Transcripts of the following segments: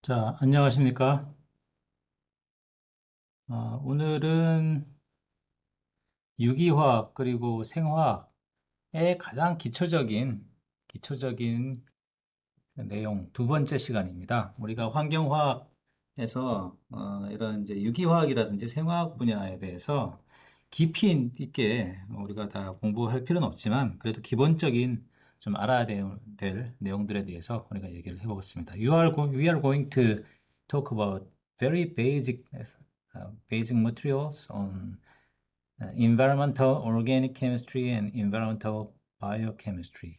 자, 안녕하십니까? 오늘은 유기화학 그리고 생화학의 가장 기초적인 내용 두 번째 시간입니다. 우리가 환경화학에서 이런 이제 유기화학이라든지 생화학 분야에 대해서 깊이 있게 우리가 다 공부할 필요는 없지만 그래도 기본적인 좀 알아야 될 내용들에 대해서 우리가 얘기를 해보겠습니다. We are going to talk about very basic materials on environmental organic chemistry and environmental biochemistry.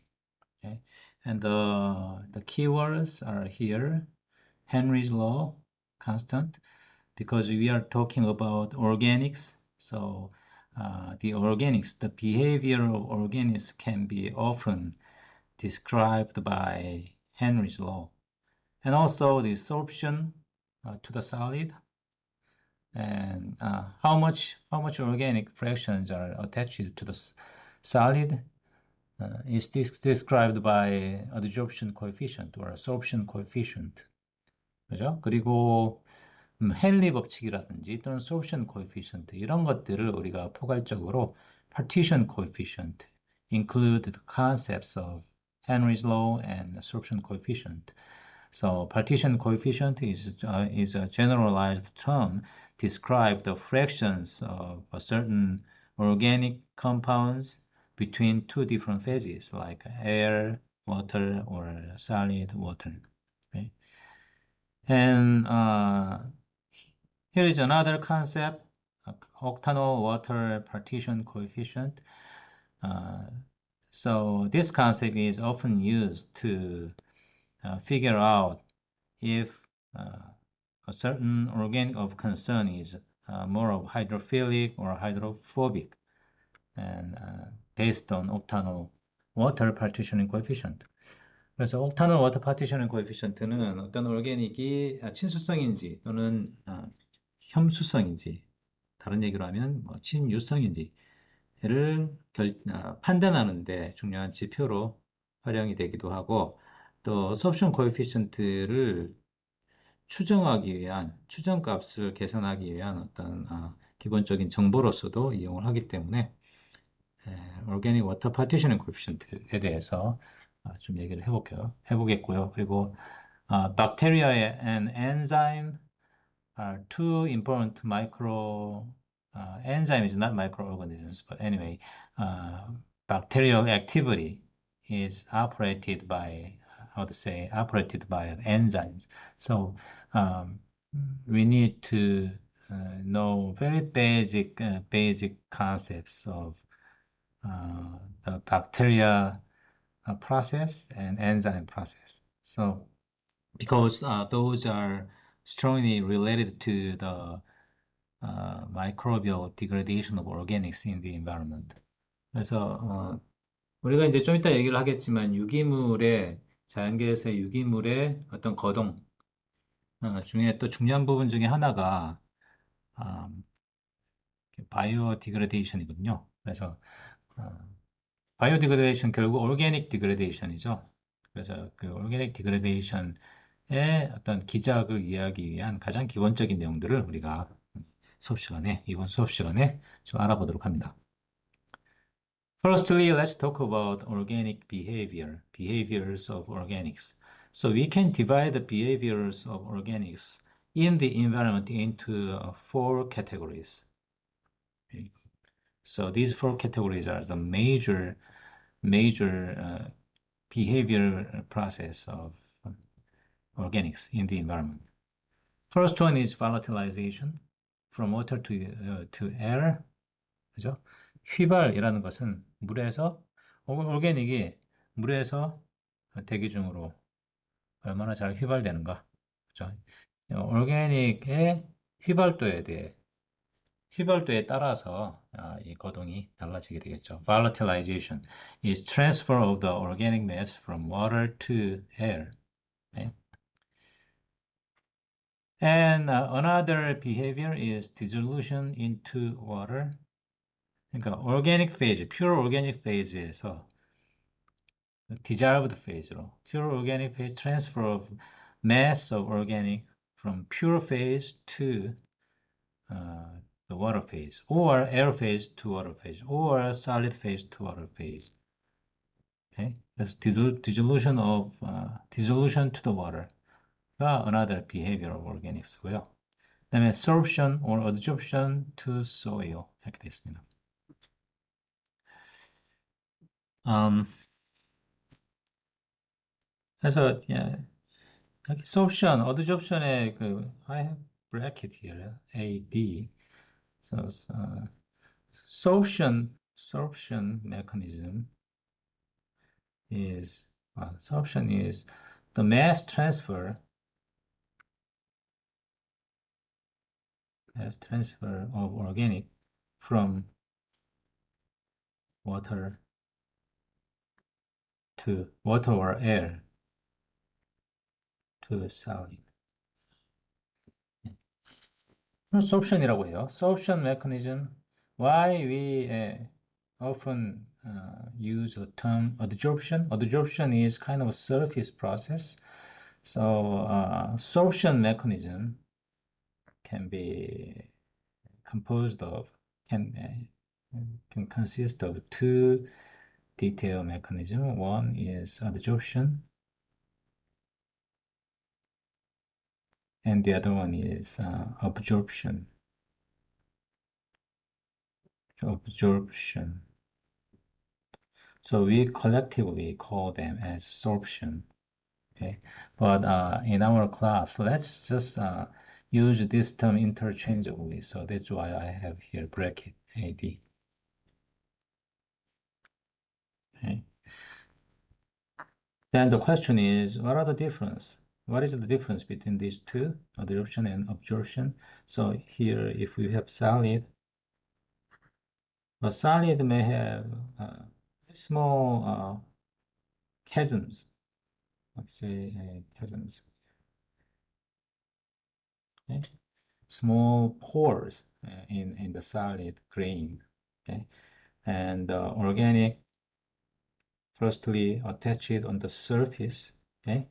Okay, and the keywords are here. Henry's law, constant, because we are talking about organics. So the behavior of organics can be often described by Henry's law, and also the sorption to the solid, and how much organic fractions are attached to the solid is described by adsorption coefficient or absorption coefficient. 그죠? 그리고 헨리 법칙이라든지 또는 sorption coefficient 이런 것들을 우리가 포괄적으로 partition coefficient include the concepts of Henry's law and absorption coefficient. So partition coefficient is a generalized term describe the fractions of a certain organic compounds between two different phases like air, water, or solid water. Okay? And here is another concept, octanol water partition coefficient. So this concept is often used to figure out if a certain organic of concern is more of hydrophilic or hydrophobic, and based on octanol water partitioning coefficient. 그래서 옥타놀 워터 파티셔닝 코에피션트는 어떤 올게닉이 친수성인지 또는 혐수성인지, 다른 얘기로 하면 뭐 친유성인지를 판단하는 데 중요한 지표로 활용이 되기도 하고, 또 absorption coefficient를 추정하기 위한 추정값을 계산하기 위한 어떤 기본적인 정보로서도 이용을 하기 때문에 organic water partitioning coefficient에 대해서 좀 얘기를 해보겠고요. 그리고 bacteria and enzyme are two important enzyme is not microorganisms, but anyway, bacterial activity is operated by enzymes. So we need to know very basic concepts of the bacteria process and enzyme process. So because those are strongly related to the microbial degradation of organics in the environment. 그래서 우리가 이제 좀 이따 얘기를 하겠지만 자연계에서의 유기물의 어떤 거동 중에 또 중요한 부분 중에 하나가 바이오 디그레데이션이거든요. 그래서 바이오 디그레데이션 결국 오르게닉 디그레데이션이죠. 그래서 그 오르게닉 디그레데이션의 어떤 기작을 이해하기 위한 가장 기본적인 내용들을 우리가 이번 수업 시간에 좀 알아보도록 합니다. Firstly, let's talk about organic behaviors of organics. So we can divide the behaviors of organics in the environment into four categories. Okay. So these four categories are the major behavior process of organics in the environment. First one is volatilization from water to air. 그죠? 휘발이라는 것은 올게닉이 물에서 대기 중으로 얼마나 잘 휘발되는가. 그죠? 올게닉의 휘발도에 따라서 이 거동이 달라지게 되겠죠. Volatilization is transfer of the organic mass from water to air. Okay? And another behavior is dissolution into water. 그러니까 pure organic phase에서 dissolved phase로. Pure organic phase, transfer of mass of organic from pure phase to the water phase, or air phase to water phase, or solid phase to water phase. Okay, that's dissolution of dissolution to the water가 another behavior of organics고요. 그다음에 sorption or adsorption to soil 이렇게 됐습니다. 그래서 여기 sorption, adsorption의 그 I have bracket here, AD. So sorption mechanism is sorption is the mass transfer of organic from water to water or air to solid. sorption이라고 해요. sorption mechanism. Why we often use the term adsorption. Adsorption is kind of a surface process. So sorption mechanism can be composed of can consist of two detailed mechanisms. One is adsorption, and the other one is absorption. Absorption. So we collectively call them as sorption. Okay, but in our class, let's just use this term interchangeably. So that's why I have here bracket AD. Okay. Then the question is, what are the difference? What is the difference between these two, adsorption and absorption? So here, if we have solid, a solid may have small chasms. Let's say chasms. Okay? Small pores in the solid grain. Okay? And organic, firstly, attach it on the surface. Okay?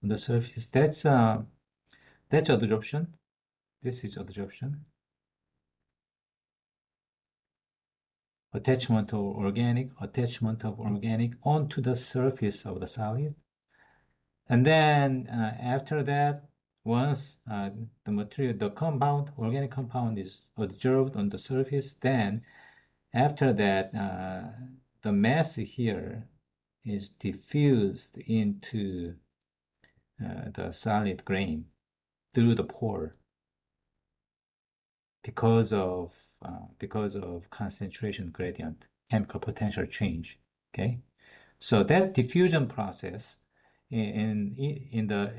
On the surface, that's adsorption. This is adsorption. Attachment of organic onto the surface of the solid. And then after that, once the material, the compound, organic compound is adsorbed on the surface, then after that, the mass here is diffused into the solid grain through the pore because of concentration gradient, chemical potential change. Okay, so that diffusion process in the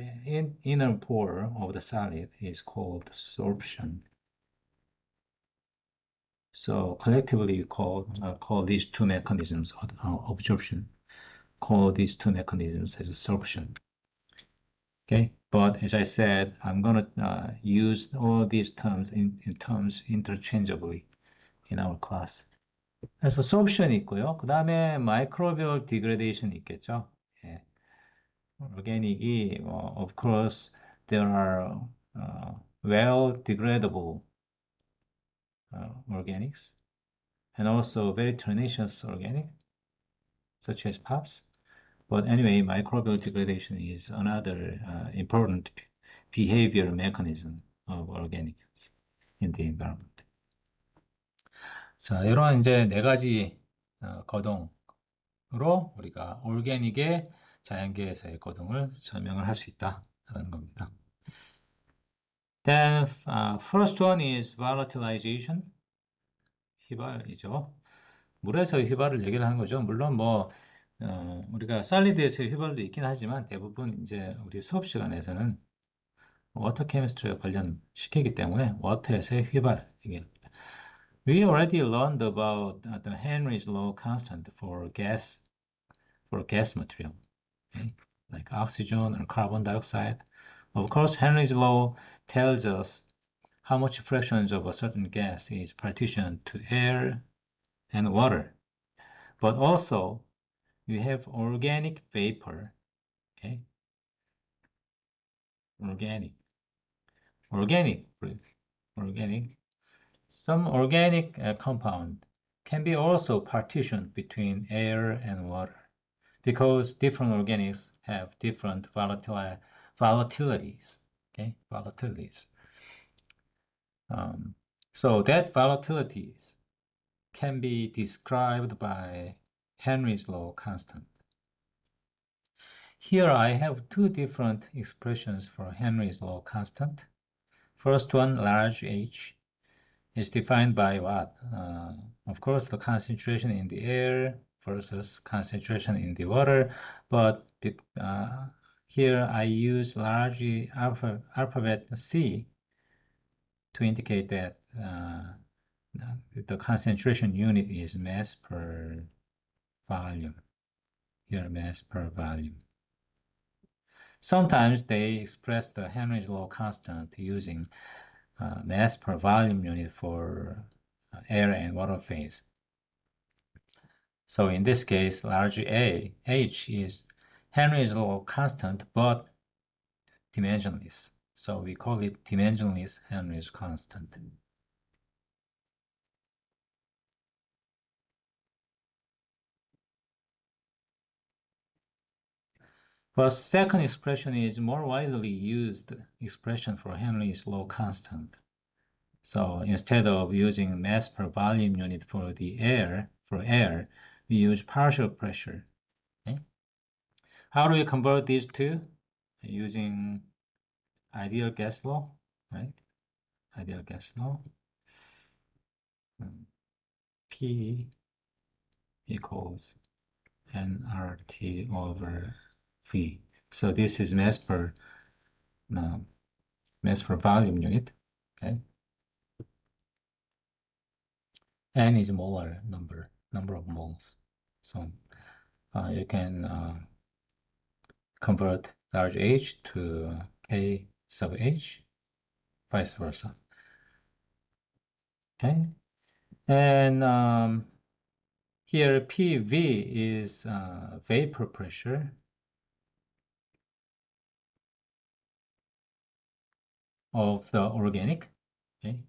inner pore of the solid is called sorption. So collectively, you call these two mechanisms absorption. Call these two mechanisms as sorption. Okay, but as I said, I'm going to use all these terms in terms interchangeably in our class. 그래서 sorption 있고요. 그 다음에 microbial degradation 있겠죠. 예. organic이 of course there are well degradable organics and also very tenacious organic such as PAPs. But anyway, microbial degradation is another important behavior mechanism of organics in the environment. 자, 이런 이제 네 가지 거동으로 우리가 올게닉의 자연계에서의 거동을 설명을 할 수 있다라는 겁니다. Then first one is volatilization. 휘발이죠. 물에서 휘발을 얘기를 하는 거죠. 물론 우리가 살리드에서의 휘발도 있긴 하지만 대부분 이제 우리 수업 시간에서는 워터 케미스트리와 관련시키기 때문에 워터에서의 휘발 얘기합니다. We already learned about the Henry's law constant for gas material, okay? Like oxygen or carbon dioxide. Of course, Henry's law tells us how much fractions of a certain gas is partitioned to air and water. But also, you have organic vapor. Okay, organic, organic, organic. Some organic compound can be also partitioned between air and water because different organics have different volatilities. Okay, volatilities. So that volatilities can be described by Henry's law constant. Here I have two different expressions for Henry's law constant. First one, large H, is defined by what? Of course, the concentration in the air versus concentration in the water, but here I use large alphabet C to indicate that the concentration unit is mass per volume. Here, mass per volume. Sometimes they express the Henry's law constant using mass per volume unit for air and water phase. So in this case, large A, H is Henry's law constant, but dimensionless. So we call it dimensionless Henry's constant. But second expression is more widely used expression for Henry's law constant. So instead of using mass per volume unit for air, we use partial pressure. Okay? How do we convert these two? Using ideal gas law, right? Ideal gas law. P equals nRT over V. So this is mass per volume unit. Okay. N is molar number of moles. So you can convert large H to K sub H, vice versa. Okay, and here PV is vapor pressure of the organic. Okay,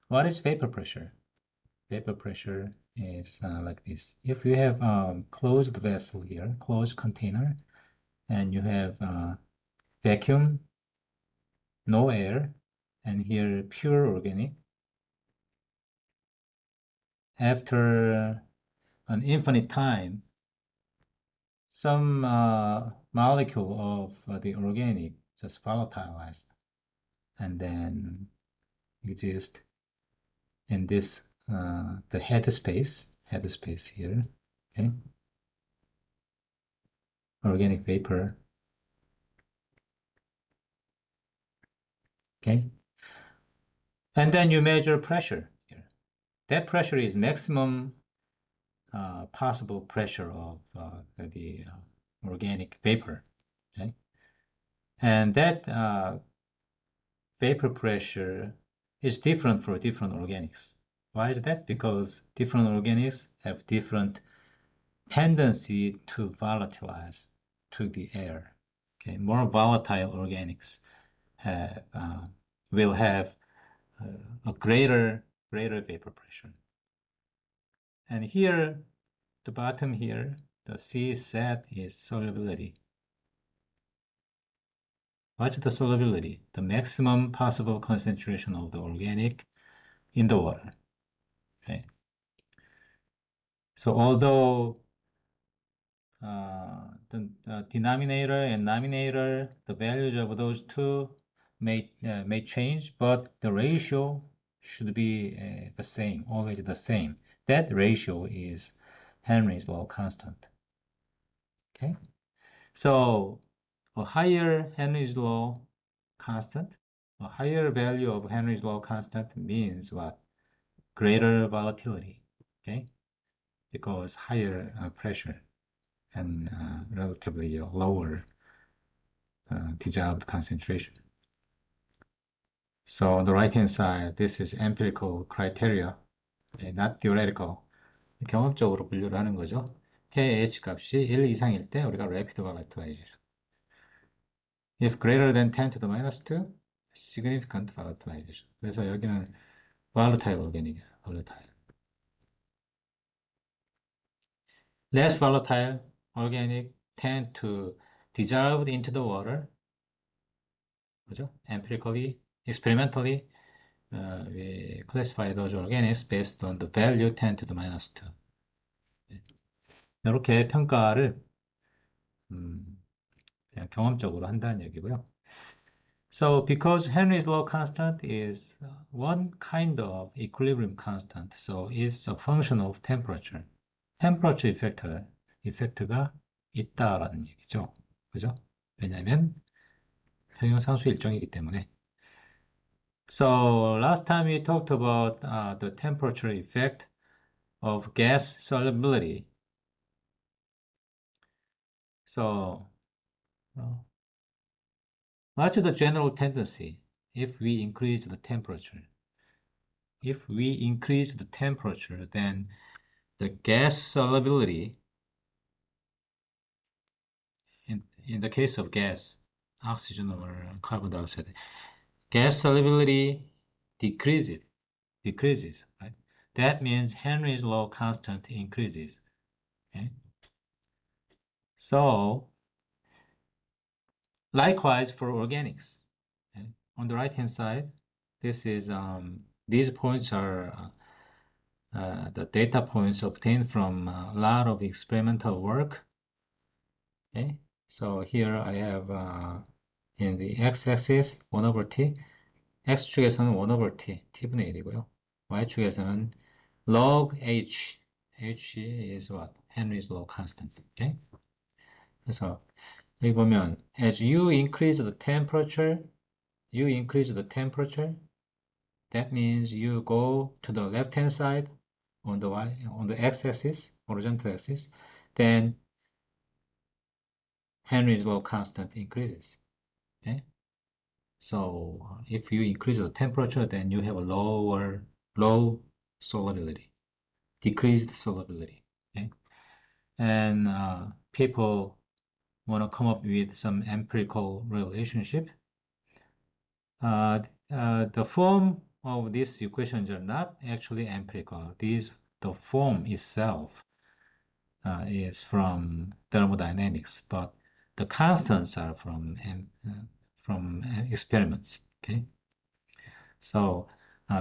what is vapor pressure? Vapor pressure is like this. If you have a closed vessel here, closed container, and you have vacuum, no air, and here pure organic, after an infinite time, some molecule of the organic just volatilized and then exist in this the headspace here. Okay, organic vapor. Okay, and then you measure pressure here. That pressure is maximum possible pressure of the organic vapor. Okay, and that vapor pressure is different for different organics. Why is that? Because different organics have different tendency to volatilize to the air. Okay, more volatile organics have, will have a greater vapor pressure. And here, the bottom here, the C set is solubility. What's the solubility? The maximum possible concentration of the organic in the water. Okay. So although the denominator and numerator, the values of those two may change, but the ratio should be the same, always the same. That ratio is Henry's law constant. Okay, so a higher Henry's law constant, a higher value of Henry's law constant means what? Greater volatility. Okay, because higher pressure and relatively lower dissolved concentration. So on the right-hand side, this is empirical criteria, not theoretical. 경험적으로 분류를 하는 거죠. KH 값이 1 이상일 때 우리가 rapid volatilization. If greater than 10 to the minus 2, significant volatilization. 그래서 여기는 volatile organic이야. volatile. Less volatile organic tend to dissolve into the water. 그죠? Empirically, experimentally, we classify those organics based on the value 10 to the minus 2. 이렇게 평가를 그냥 경험적으로 한다는 얘기고요. So because Henry's law constant is one kind of equilibrium constant, so it's a function of temperature. Temperature effect가 있다라는 얘기죠. 그죠? 왜냐하면 평형상수 일정이기 때문에. So last time we talked about the temperature effect of gas solubility. So what's the general tendency if we increase the temperature? If we increase the temperature, then the gas solubility, in the case of gas, oxygen or carbon dioxide, gas solubility decreases, right? That means Henry's law constant increases. Okay? So, likewise for organics. Okay? On the right hand side, this is these points are the data points obtained from a lot of experimental work. Okay, so here I have in the x-axis 1 over t, x축에서는 1 over t, t분의 1이고요. y축에서는 log h, h is what? Henry's law constant. Okay, 그래서 여기 보면 as you increase the temperature, that means you go to the left-hand side on the x-axis, horizontal axis, then Henry's law constant increases. Okay? So if you increase the temperature, then you have a low solubility, decreased solubility. Okay? And people want to come up with some empirical relationship. The form of these equations are not actually empirical. The form itself is from thermodynamics, but the constants are from experiments. Okay, so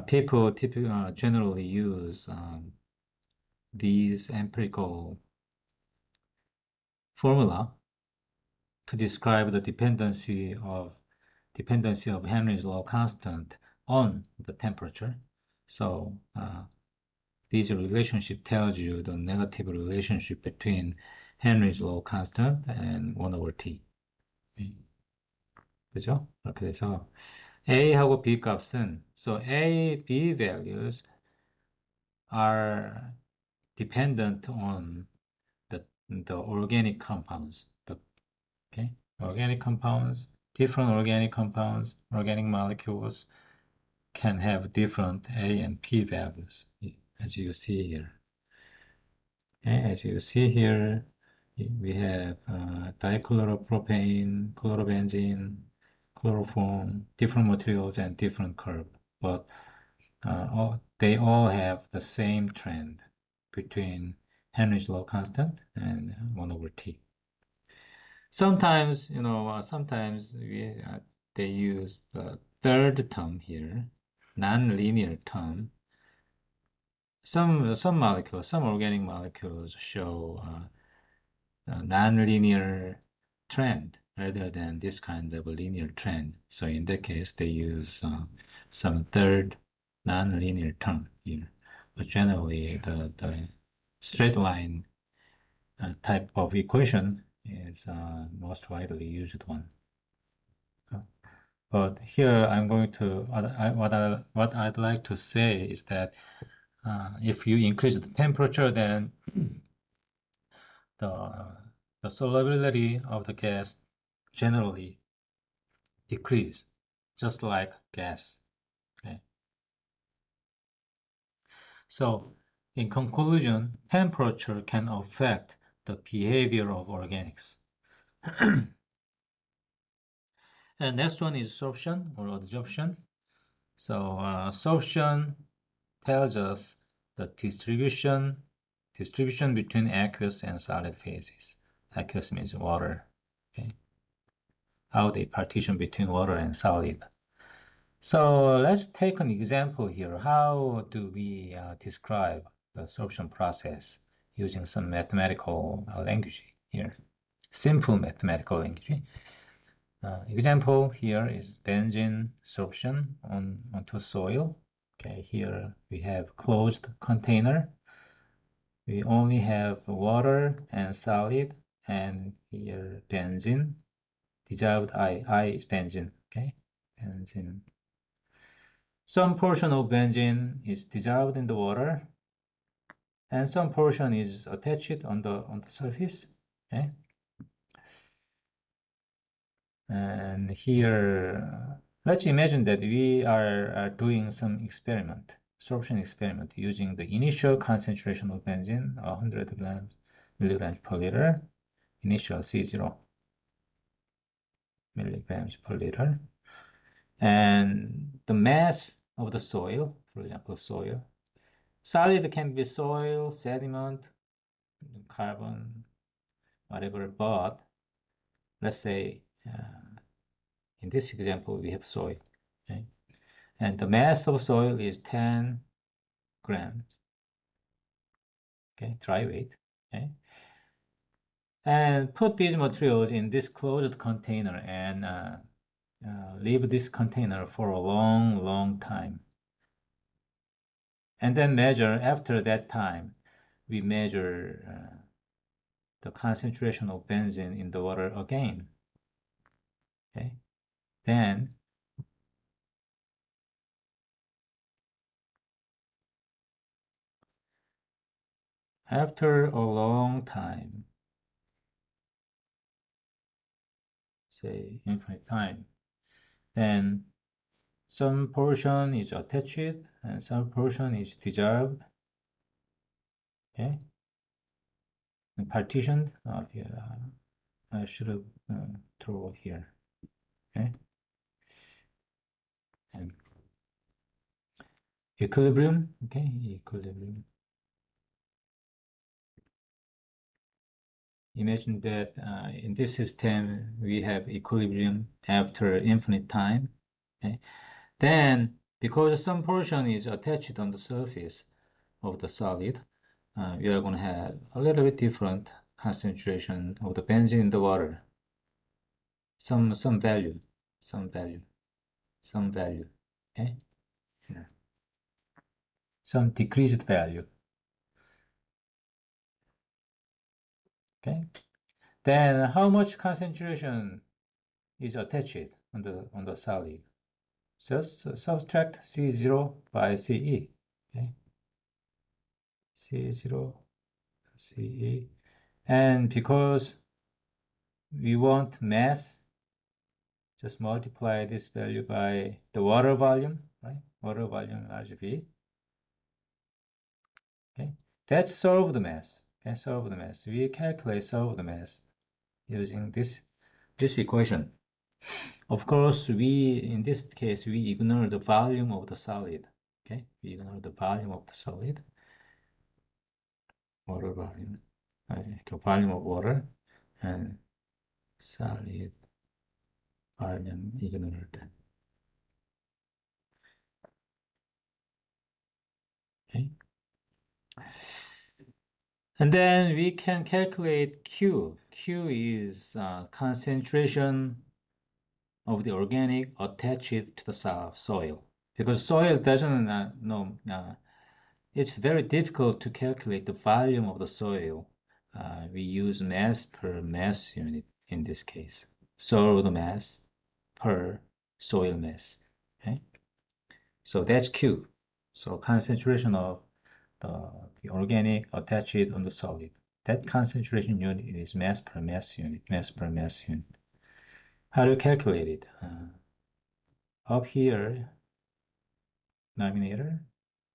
people typically generally use these empirical formula to describe the dependency of Henry's law constant on the temperature. So this relationship tells you the negative relationship between Henry's law constant and 1 over t. 그죠? 그렇게 돼서 A하고 B 값은 so A, B values are dependent on the organic compounds. Okay? Organic compounds, different organic compounds, organic molecules can have different A and P values, as you see here. Okay, as you see here, we have dichloropropane, chlorobenzene, chloroform, different materials and different curve, but they all have the same trend between Henry's law constant and 1 over t. Sometimes, they use the third term here, non-linear term. Some molecules, some organic molecules show a non-linear trend rather than this kind of a linear trend. So in that case, they use some third non-linear term here. But generally, the straight line type of equation is most widely used one. But here I'm going to what I'd like to say is that if you increase the temperature, then the solubility of the gas generally decrease, just like gas. Okay. So, in conclusion, temperature can affect the behavior of organics. And next one is sorption or adsorption. So sorption tells us the distribution between aqueous and solid phases. Aqueous means water. Okay? How they partition between water and solid. So let's take an example here. How do we describe the sorption process using some mathematical language here? Simple mathematical language. Example here is benzene sorption onto soil. Okay, here we have closed container. We only have water and solid, and here benzene, dissolved I is benzene. Okay, benzene. Some portion of benzene is dissolved in the water, and some portion is attached on the surface. Okay, and here let's imagine that we are doing some experiment, sorption experiment, using the initial concentration of benzene, 100 milligrams per liter, initial C0 milligrams per liter, and the mass of the soil, for example, soil. Solid can be soil, sediment, carbon, whatever, but let's say in this example we have soil, okay? And the mass of soil is 10 grams, okay, dry weight, okay? And put these materials in this closed container and leave this container for a long time. And then measure after that time, we measure the concentration of benzene in the water again. Okay. Then after a long time, say infinite time, then some portion is attached and some portion is dissolved. Okay. And partitioned. Here, I should have thrown here. Okay. And equilibrium. Okay, equilibrium. Imagine that in this system we have equilibrium after infinite time. Okay. Then, because some portion is attached on the surface of the solid, we are going to have a little bit different concentration of the benzene in the water. Some value, some value, some value. Okay. Yeah. Some decreased value. Okay. Then how much concentration is attached on the solid? Just subtract C0 by Ce. Okay. C0 Ce. And because we want mass, just multiply this value by the water volume, right? Water volume RGB. Okay. That's solve the mass. Okay, solve the mass. We calculate solve the mass using this equation. Of course, in this case, we ignore the volume of the solid. Okay, we ignore the volume of the solid. Water volume, volume of water, and solid volume ignored. Okay. And then we can calculate Q. Q is concentration of the organic attached to the soil. Because soil doesn't know, it's very difficult to calculate the volume of the soil. We use mass per mass unit in this case. Soil mass per soil mass. Okay, so that's Q. So concentration of the organic attached on the solid. That concentration unit is mass per mass unit. Mass per mass unit. How do you calculate it? Up here, denominator,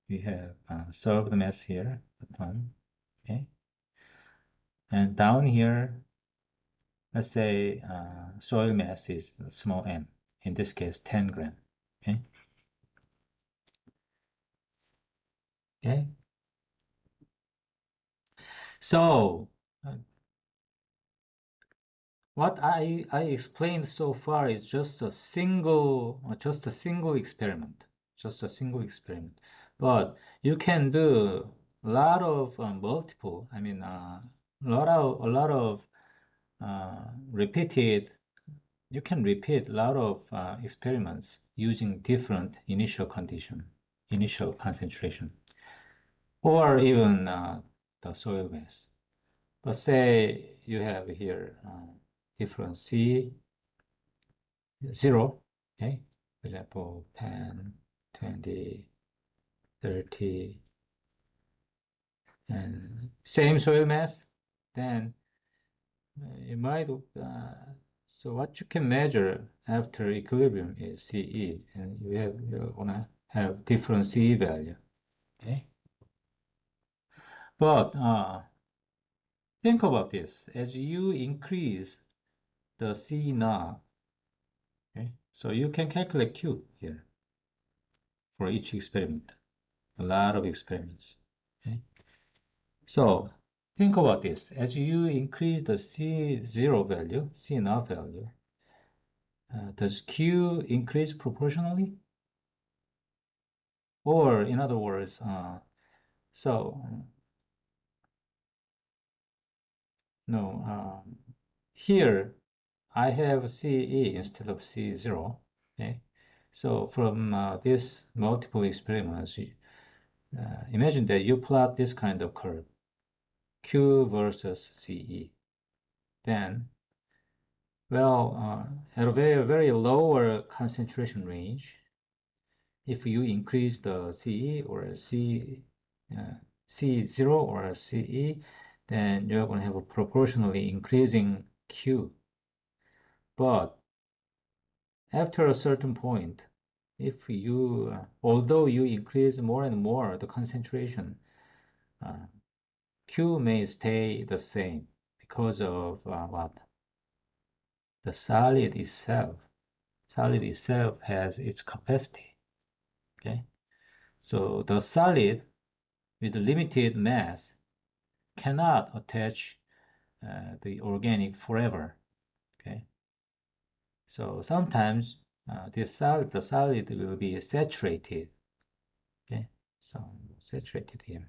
we have solved mass here, a ton. Okay. And down here, let's say soil mass is small m, in this case 10 gram. Okay. Okay. So what I explained so far is just a single experiment, just a single experiment. But you can do a lot of multiple. I mean, a lot of repeated. You can repeat a lot of experiments using different initial condition, initial concentration, or even the soil mass. But say you have here different C 0, okay? For example, 10, 20, 30, and same soil mass, then you might, so what you can measure after equilibrium is CE, and you're gonna have different CE value, okay? But think about this, as you increase the C naught, okay? So you can calculate Q here for each experiment, a lot of experiments, okay? So think about this. As you increase the C0 value, C naught value, does Q increase proportionally? Or in other words, so no, here I have CE instead of C0. Okay, so from this multiple experiments, imagine that you plot this kind of curve, Q versus CE. Then well, at a very, very lower concentration range, if you increase the CE or C0 or CE, then you're going to have a proportionally increasing Q. But after a certain point, if you, although you increase more and more the concentration, uh, Q may stay the same because of what? The solid itself has its capacity. Okay, so the solid with limited mass cannot attach the organic forever. Okay, so sometimes the solid will be saturated. Okay, so saturated here.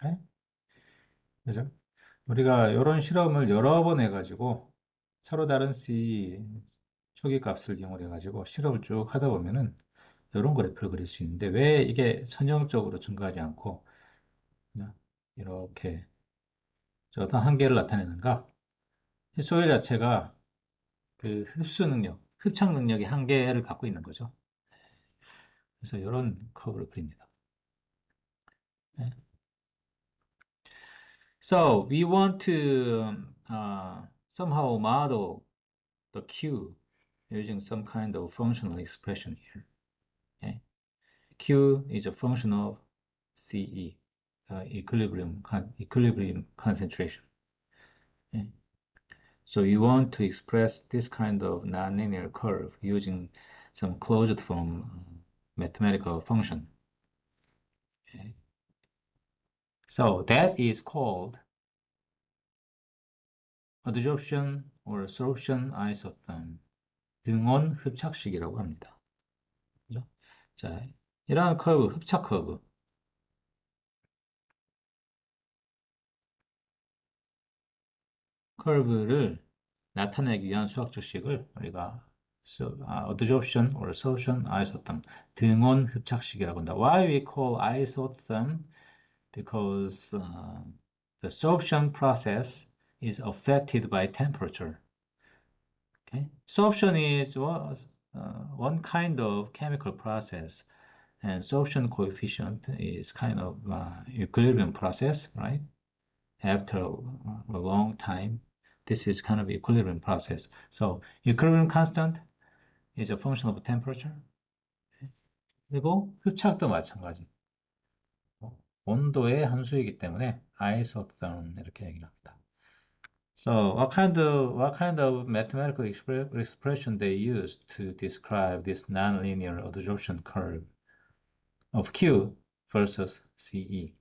Okay, 그죠? 우리가 이런 실험을 여러 번 해가지고 서로 다른 C 초기 값을 이용해가지고 실험을 쭉 하다 보면은 이런 그래프를 그릴 수 있는데 왜 이게 선형적으로 증가하지 않고 그냥 이렇게 어떤 한계를 나타내는가? 이 소일 자체가 그 흡수 능력, 흡착 능력의 한계를 갖고 있는 거죠. 그래서 이런 커브를 그립니다. 네. So we want to somehow model the Q using some kind of functional expression here. Okay? Q is a function of CE, equilibrium concentration. Okay? So you want to express this kind of nonlinear curve using some closed form mathematical function. Okay? So that is called adsorption or sorption isotherm, 등원 흡착식이라고 합니다. 그죠? 자, 이러한 커브, 흡착 커브. 커브를 나타내기 위한 수학적 식을 우리가 adsorption or sorption isotherm, 등원 흡착식이라고 한다. Why we call isotherm? Because the sorption process is affected by temperature. Okay, sorption is one kind of chemical process, and sorption coefficient is kind of equilibrium process, right? After a long time, this is kind of equilibrium process. So equilibrium constant is a function of temperature. 그리고 흡착도 마찬가지. 온도의 함수이기 때문에 isotherm 이렇게 얘기합니다. So what kind of mathematical expression they use to describe this nonlinear adsorption curve of Q versus CE?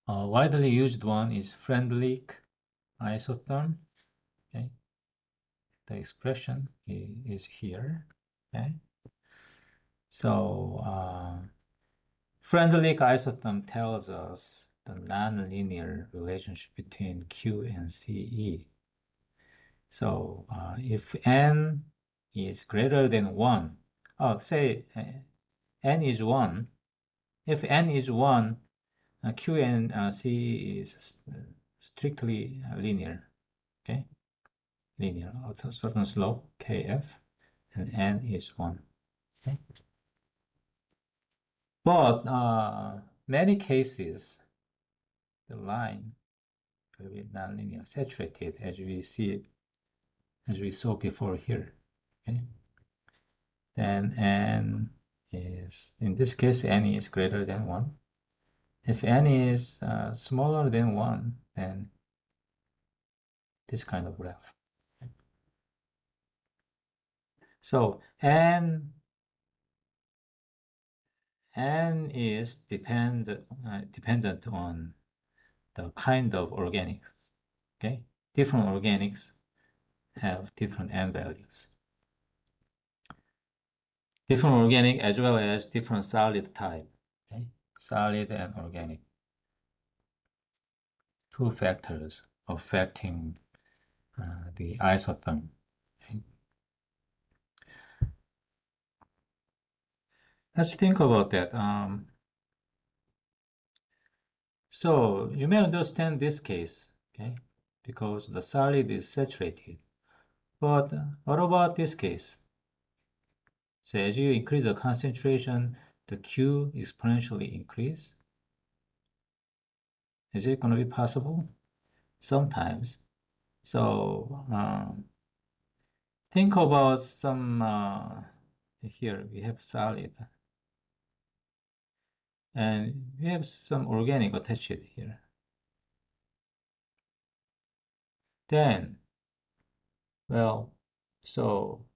A widely used one is Freundlich isotherm. Okay, the expression is here. Okay, so Freundlich isotherm tells us the nonlinear relationship between Q and CE. So if n is greater than 1, say n is 1, if n is 1, Q and CE is strictly linear, okay? Linear, of a certain slope, kf, and n is 1, okay? But many cases, the line will be nonlinear, saturated, as we saw before here, okay? Then n is, in this case, n is greater than 1. If n is smaller than 1, then this kind of graph. So n is dependent on the kind of organics. Okay, different organics have different n values. Different organic as well as different solid type. Okay, solid and organic. Two factors affecting the isotherm. Okay. Let's think about that. So you may understand this case, okay, because the solid is saturated. But what about this case? So as you increase the concentration, the Q exponentially increase. Is it going to be possible? Sometimes. So think about some, here we have solid. And we have some organic attached here. Then, well, so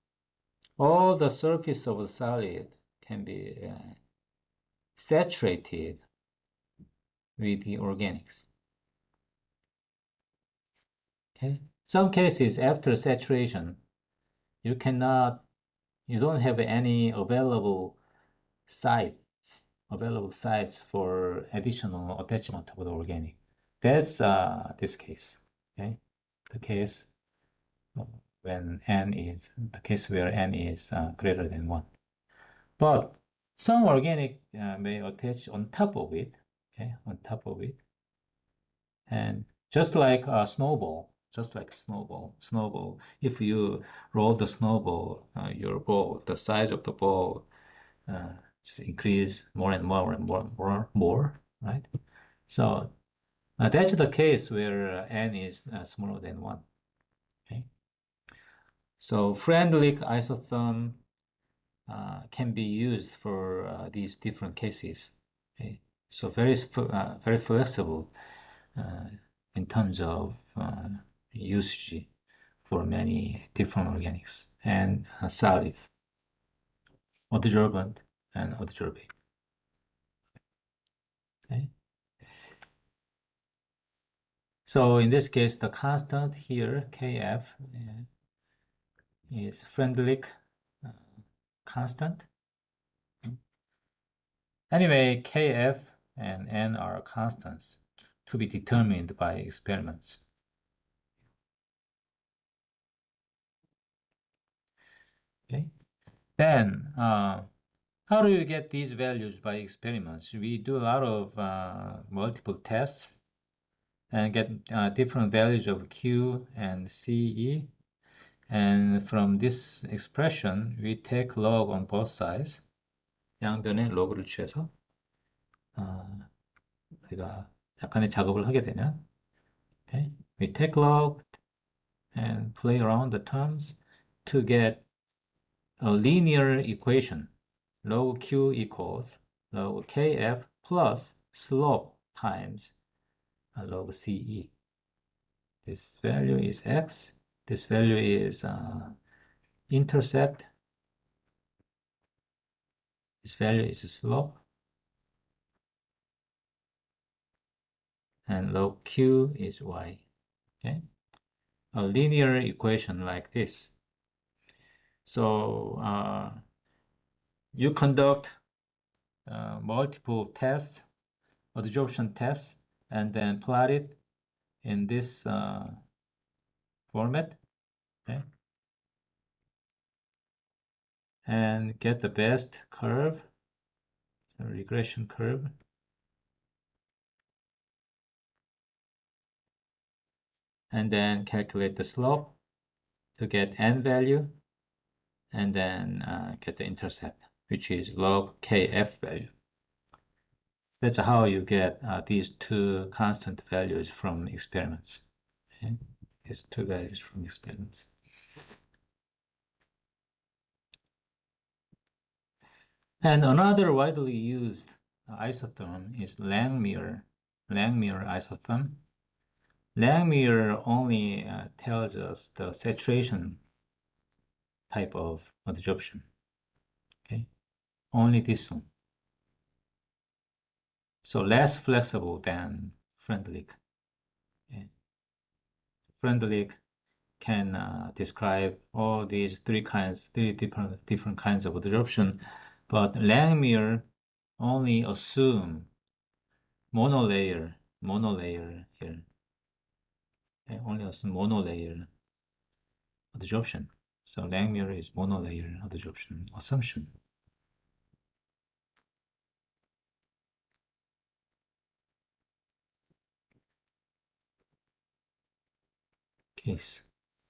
all the surface of the solid can be saturated with the organics. Okay. Some cases after saturation, you don't have any available sites for additional attachment of the organic. That's this case. Okay, the case when the case where n is greater than 1. But some organic may attach on top of it. Okay, on top of it, and just like a snowball, if you roll the snowball, your ball, the size of the ball just increase more and more and more, right? So that's the case where n is smaller than 1. Okay. So Freundlich isotherm can be used for these different cases. Okay. So very flexible in terms of usage for many different organics and solid, adsorbent and adsorbate. Okay. So in this case, the constant here, Kf, is Freundlich constant. Anyway, Kf and n are constants to be determined by experiments. Okay. Then, how do you get these values by experiments? We do a lot of multiple tests and get different values of Q and CE. And from this expression, we take log on both sides. 양변에 log를 취해서 우리가 약간의 작업을 하게 되면, okay, we take log and play around the terms to get a linear equation. Log Q equals log Kf plus slope times log CE. This value is x. This value is intercept. This value is slope. And log Q is y. Okay? A linear equation like this. So you conduct multiple tests, adsorption tests, and then plot it in this format, okay? And get the best curve, so regression curve. And then calculate the slope to get n value, and then get the intercept, which is log kf value. That's how you get these two constant values from experiments. Okay? These two values from experiments. And another widely used isotherm is Langmuir isotherm. Langmuir only tells us the saturation type of adsorption. Okay, only this one. So less flexible than Freundlich. Okay. Freundlich can describe all these three different kinds of adsorption, but Langmuir only assume monolayer here. Okay, only assume monolayer adsorption. So Langmuir is monolayer adsorption assumption. Case.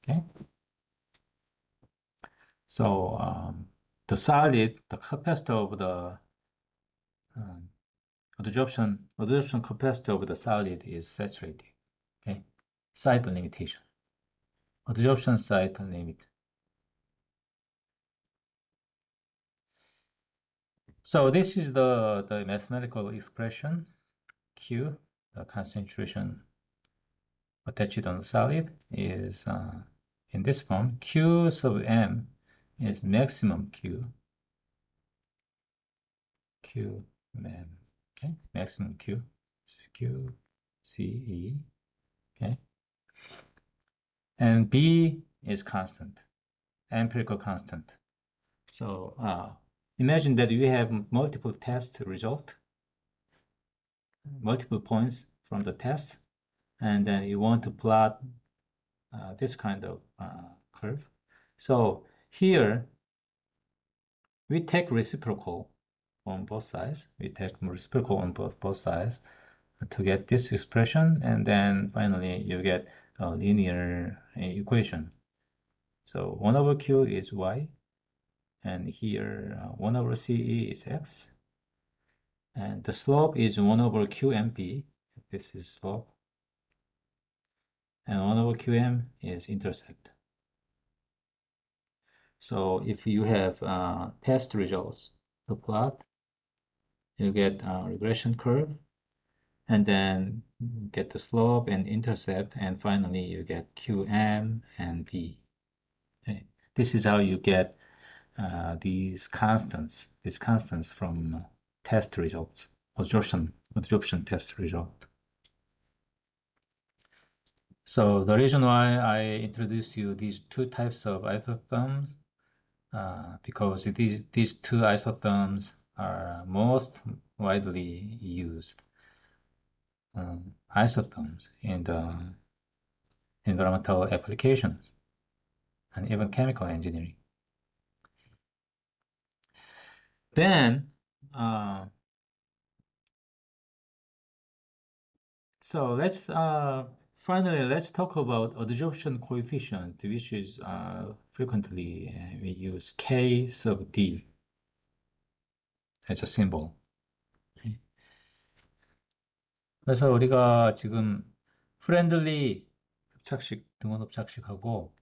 Okay. So the solid, the capacity of the adsorption capacity of the solid is saturated. Okay. Site limitation. Adsorption site limit. So this is the mathematical expression Q, the concentration attached on the solid is in this form. Q sub m is maximum Q m, okay, maximum Q CE, okay, and B is constant, empirical constant. So imagine that you have multiple test result, multiple points from the test, and then you want to plot this kind of curve. So here we take reciprocal on both sides. We take reciprocal on both sides to get this expression, and then finally you get a linear equation. So 1 over q is y, and here 1 over CE is x, and the slope is 1 over qmb. This is slope, and 1 over qm is intercept. So if you have test results to plot, you get a regression curve, and then get the slope and intercept, and finally you get qm and b. Okay. This is how you get these constants from test results, adsorption test result. So the reason why I introduced you these two types of isotherms, because these two isotherms are most widely used isotherms in the environmental applications and even chemical engineering. Then, so finally let's talk about adsorption coefficient, which is frequently we use K sub D as a symbol. 그래서 우리가 지금 프렌들리 흡착식, 등원 흡착식하고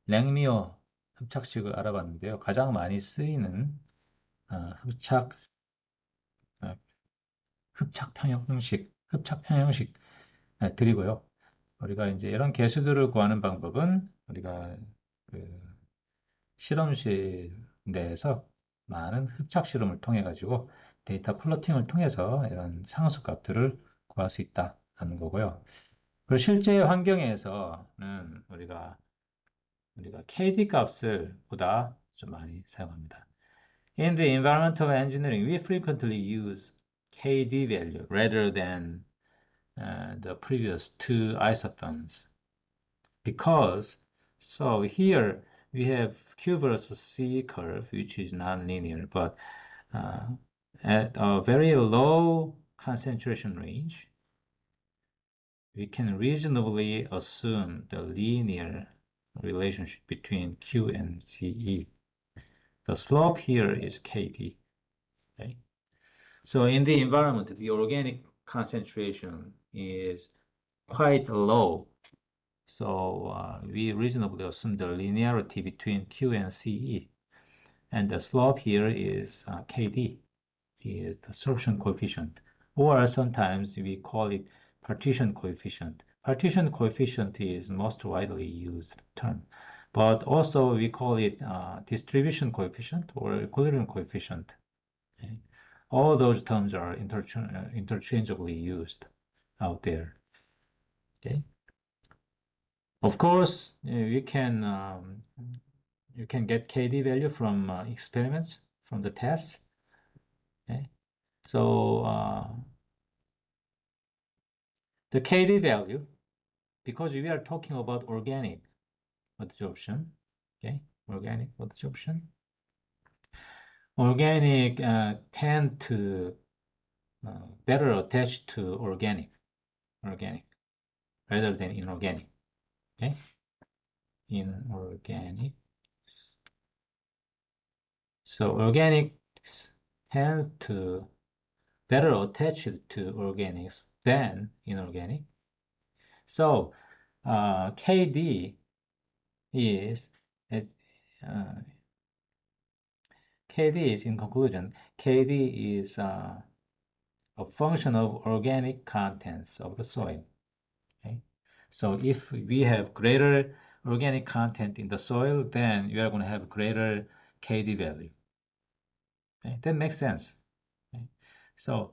랭미어 흡착식을 알아봤는데요. 흡착 평형식 드리고요. 우리가 이제 이런 개수들을 구하는 방법은 우리가 그 실험실 내에서 많은 흡착 실험을 통해 가지고 데이터 플로팅을 통해서 이런 상수 값들을 구할 수 있다는 거고요. 그리고 실제 환경에서는 우리가 KD 값을 보다 좀 많이 사용합니다. In the environmental engineering, we frequently use KD value rather than the previous two isotherms because so here we have Q versus C curve, which is non-linear, but uh, at a very low concentration range, we can reasonably assume the linear relationship between Q and CE. The slope here is KD. Okay? So in the environment, the organic concentration is quite low. So we reasonably assume the linearity between Q and CE. And the slope here is KD, the absorption coefficient. Or sometimes we call it partition coefficient. Partition coefficient is most widely used term. But also we call it distribution coefficient or equilibrium coefficient. Okay? All those terms are interchangeably used out there. Okay. Of course, you can get KD value from experiments, from the tests. Okay. So the KD value, because we are talking about organic adsorption, okay, organic adsorption, organic tend to better attach to organic rather than inorganic. Okay, inorganic. So organics tend to better attach to organics than inorganic. So KD is KD is in conclusion, KD is a function of organic contents of the soil. Okay? So if we have greater organic content in the soil, then you are going to have greater KD value. Okay? That makes sense. Okay? So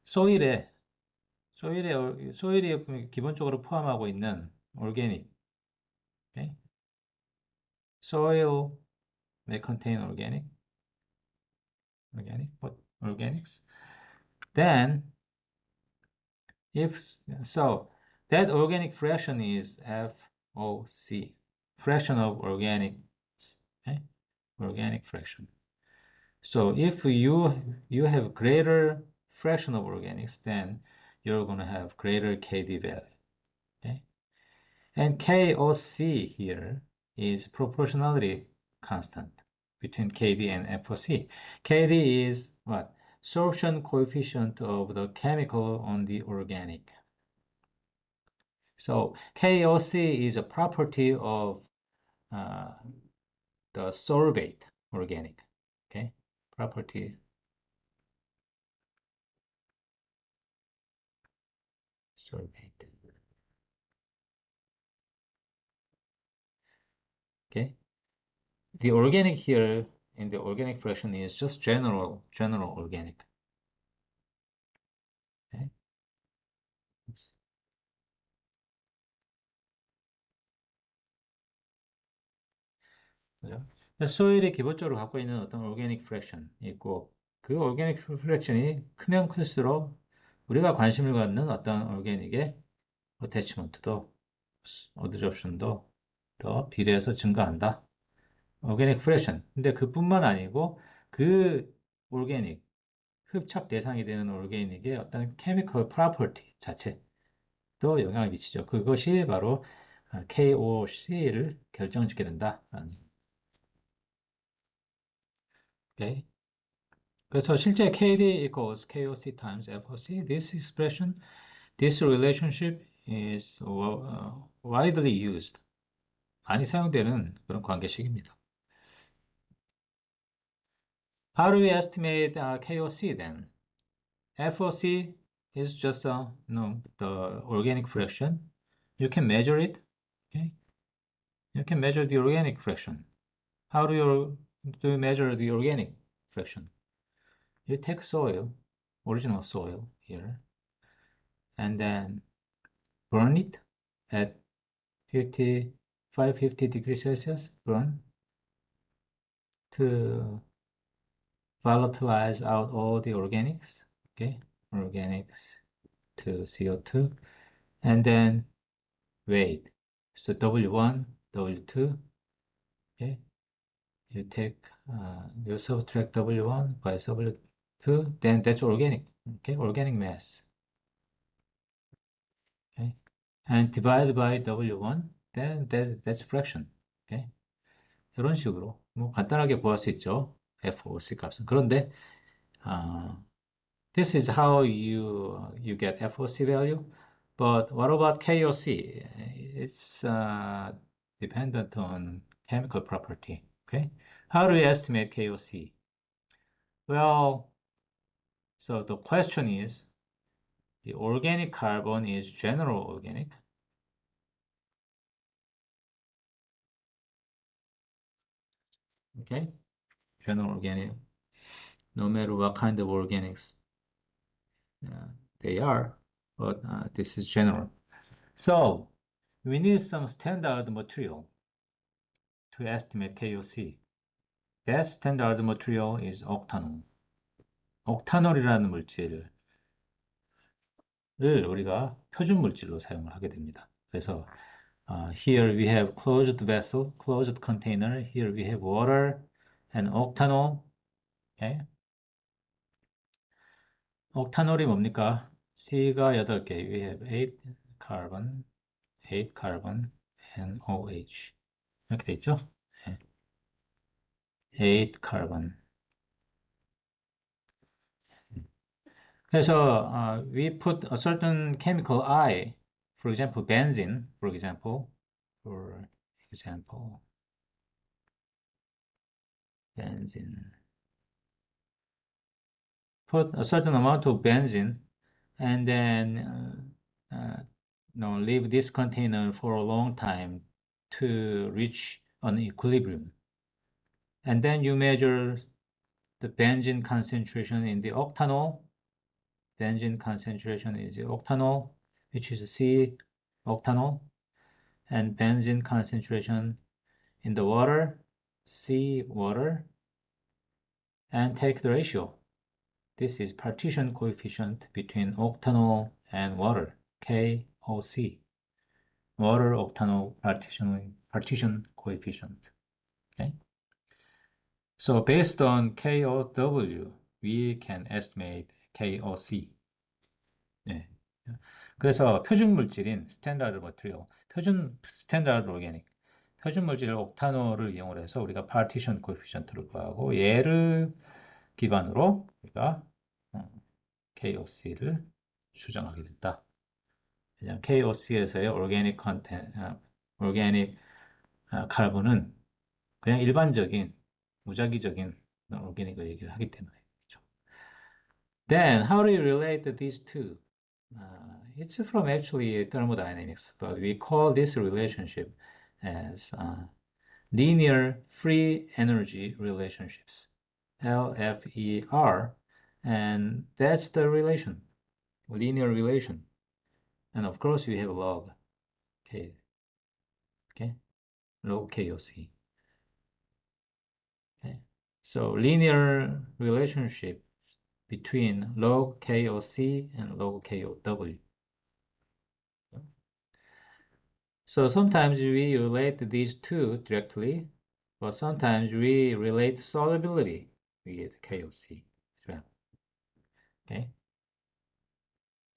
소일에 기본적으로 포함하고 있는 organic, okay? Soil may contain but organics. Then, if so, that organic fraction is FOC, fraction of organic, okay? Organic fraction. So if you have greater fraction of organics, then you're going to have greater KD value. Okay? And KOC here is proportionality constant between KD and FOC. KD is what? Sorption coefficient of the chemical on the organic. So KOC is a property of the sorbate organic. Okay, property sorbate. Okay, the organic here in the organic fraction is just general organic. Okay. Oops. 그죠? 소일이 기본적으로 갖고 있는 어떤 organic fraction 있고 그 organic fraction이 크면 클수록 우리가 관심을 갖는 어떤 organic의 attachment도 adsorption도 더 비례해서 증가한다. organic fraction. 근데 그뿐만 아니고 그 organic 흡착 대상이 되는 organic의 어떤 chemical property 자체도 영향을 미치죠. 그것이 바로 KOC를 결정짓게 된다라는. 오케이. 그래서 실제 KD equals KOC times FOC. This relationship is widely used. 많이 사용되는 그런 관계식입니다. How do we estimate KOC then? FOC is just the organic fraction. You can measure it. Okay, you can measure the organic fraction. How do you measure the organic fraction? You take soil, original soil here, and then burn it at 550 degrees Celsius, burn to volatilize out all the organics, okay, organics to CO2, and then weight. So W1, W2, okay, you take, you subtract W1 by W2, then that's organic, okay, organic mass, okay, and divide by W1, then that's fraction, okay. 이런 식으로 뭐 간단하게 구할 수 있죠. FOC 값은. 그런데 this is how you get FOC value. But what about KOC? It's dependent on chemical property. Okay, how do we estimate KOC? Well, so the question is, the organic carbon is general organic. Okay, general organic. No matter what kind of organics they are, but this is general. So we need some standard material to estimate KOC. That standard material is octanol. 옥타놀이라는 물질을 우리가 표준 물질로 사용을 하게 됩니다. 그래서 here we have closed vessel, closed container. Here we have water and octanol. Okay? 옥타놀이 뭡니까? C가 8개. We have 8 carbon, 8 carbon and OH. 이렇게 돼 있죠? 네. 8 carbon. 그래서 we put a certain chemical I, for example, benzene, for example, benzene. Put a certain amount of benzene and then leave this container for a long time to reach an equilibrium. And then you measure the benzene concentration in the octanol. Benzene concentration is the octanol, which is C octanol, and benzene concentration in the water, C water, and take the ratio. This is partition coefficient between octanol and water, KOC. Water octanol partition coefficient. Okay. So based on KOW, we can estimate KOC. 네. 그래서 표준 물질인 스탠다드 머티리얼, 스탠다드 오르게닉, 표준 물질 옥탄올을 이용해서 우리가 파티션 코에피션트를 구하고 얘를 기반으로 우리가 KOC를 추정하게 된다. 왜냐하면 KOC에서의 오르게닉 카본은 그냥 일반적인 무작위적인 오르게닉을 얘기를 하기 때문에. Then how do you relate these two? It's from actually thermodynamics, but we call this relationship as linear free energy relationships, LFER, and that's the relation, linear relation. And of course, we have log K, okay, log KOC. Okay, so linear relationship between log KOC and log KOW. So sometimes we relate these two directly, but sometimes we relate solubility with KOC. Okay.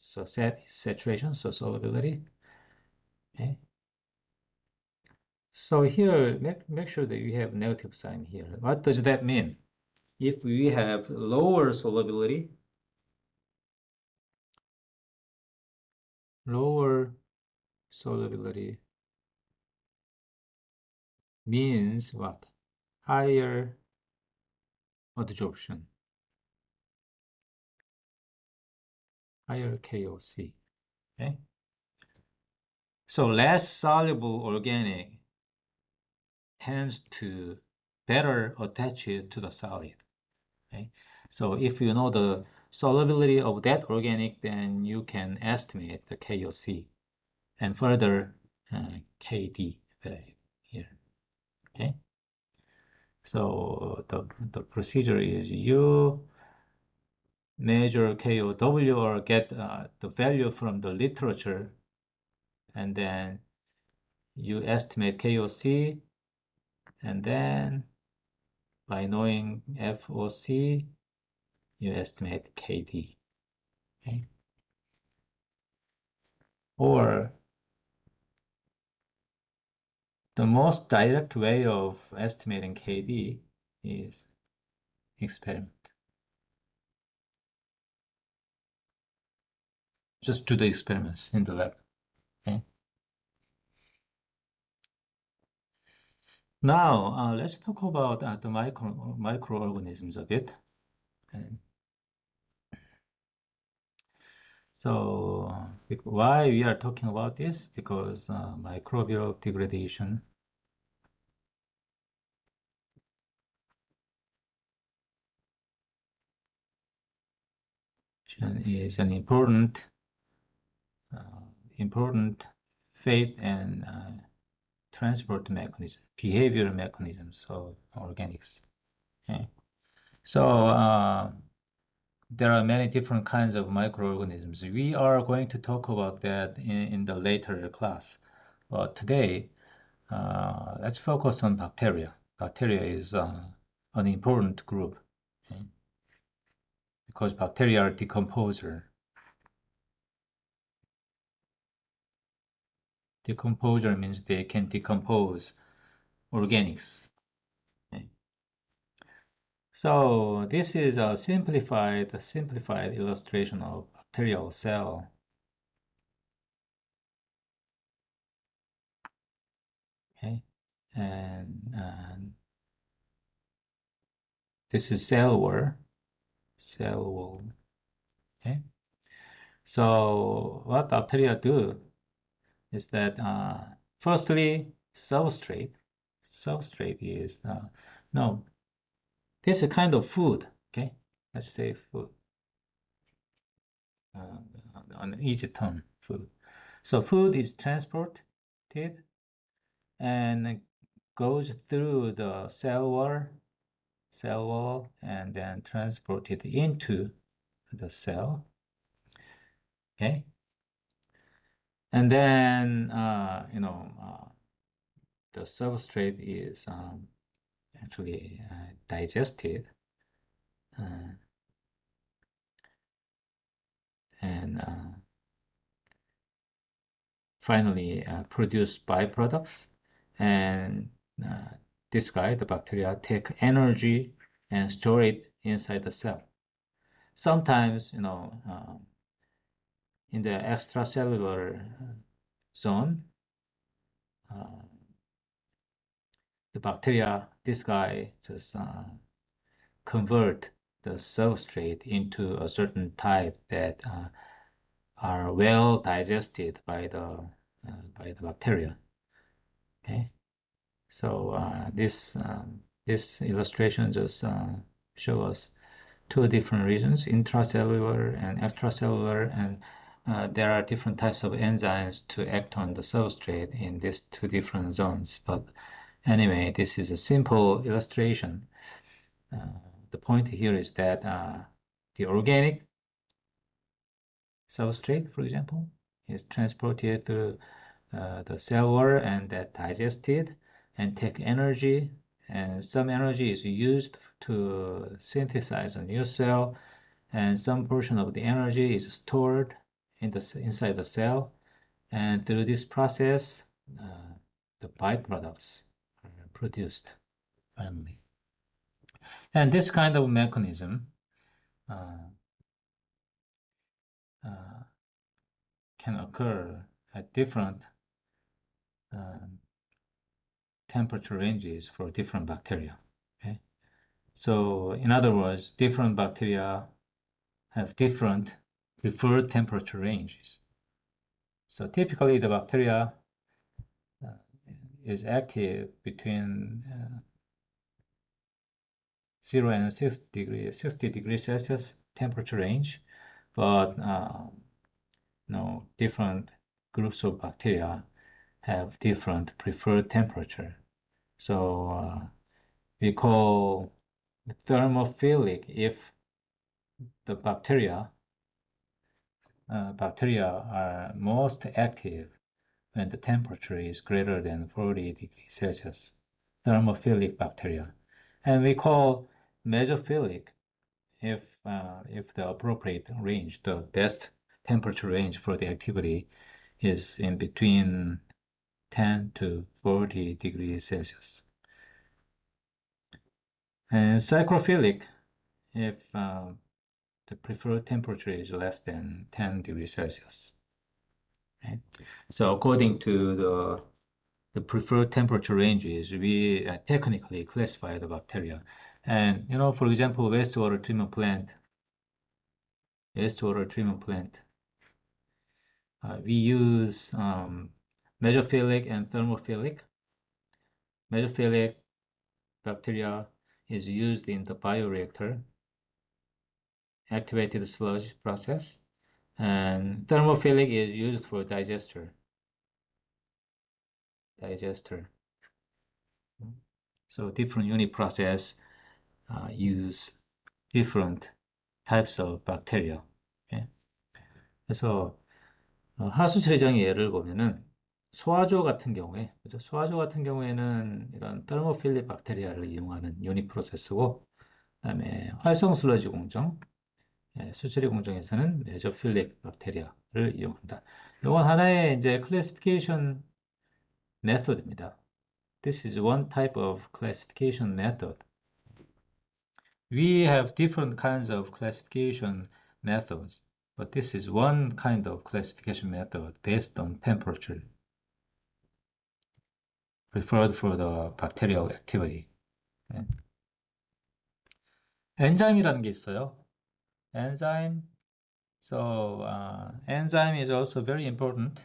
So saturation, so solubility. Okay. So here, make sure that you have negative sign here. What does that mean? If we have lower solubility, means what? Higher adsorption. higher KOC. Okay? So less soluble organic tends to better attach it to the solid. Okay? So if you know the solubility of that organic, then you can estimate the KOC and further KD value here. Okay? So the procedure is you measure KOW or get the value from the literature, and then you estimate KOC, and then by knowing FOC, you estimate KD. Okay? Or the most direct way of estimating KD is experiment. Just do the experiments in the lab. Okay? Now, let's talk about the microorganisms a bit. And so, why we are talking about this? Because microbial degradation is an important fate and transport mechanism, behavioral mechanisms of organics. Okay? So there are many different kinds of microorganisms. We are going to talk about that in the later class. But today, let's focus on bacteria. Bacteria is an important group, okay? Because bacteria are decomposer. Decomposer means they can decompose organics. Okay? So this is a simplified illustration of bacterial cell. Okay, and this is cell wall. Okay, so what bacteria do is that firstly, substrate is no, this is a kind of food. Okay, let's say food, on each term, food. So food is transported and goes through the cell wall, and then transported into the cell. Okay, and then the substrate is actually digested, and finally produce byproducts, and this guy, the bacteria, take energy and store it inside the cell. Sometimes, in the extracellular zone, the bacteria, this guy just convert the substrate into a certain type that are well digested by the bacteria. Okay, so this illustration just show us two different regions, intracellular and extracellular, and there are different types of enzymes to act on the substrate in these two different zones. But anyway, this is a simple illustration. The point here is that the organic substrate, for example, is transported through the cell wall and that digested and take energy, and some energy is used to synthesize a new cell, and some portion of the energy is stored inside the cell, and through this process the byproducts are produced finally. And this kind of mechanism can occur at different temperature ranges for different bacteria. Okay, so in other words, different bacteria have different preferred temperature ranges. So typically the bacteria is active between 0 and 60 degrees Celsius temperature range, but different groups of bacteria have different preferred temperature. So we call thermophilic if the bacteria are most active when the temperature is greater than 40 degrees Celsius, thermophilic bacteria. And we call mesophilic if the appropriate range, the best temperature range for the activity is in between 10 to 40 degrees Celsius. And psychrophilic if the preferred temperature is less than 10 degrees Celsius. Right? So according to the preferred temperature ranges, we technically classify the bacteria. And, for example, wastewater treatment plant, we use mesophilic and thermophilic. Mesophilic bacteria is used in the bioreactor, activated sludge process, and thermophilic is used for digester. So different unit process use different types of bacteria. Okay? 그래서 하수 처리장의 예를 보면은 소화조 같은 경우에, 그죠? 소화조 같은 경우에는 이런 thermophilic 박테리아를 이용하는 유닛 프로세스고, 그다음에 활성 슬러지 공정, 수처리 공정에서는 메조필릭 박테리아를 이용한다. 이건 하나의 이제 클래시피케이션 메소드입니다. This is one type of classification method. We have different kinds of classification methods, but this is one kind of classification method based on temperature preferred for the bacterial activity. 엔자임이라는 게 있어요. enzyme. So enzyme is also very important.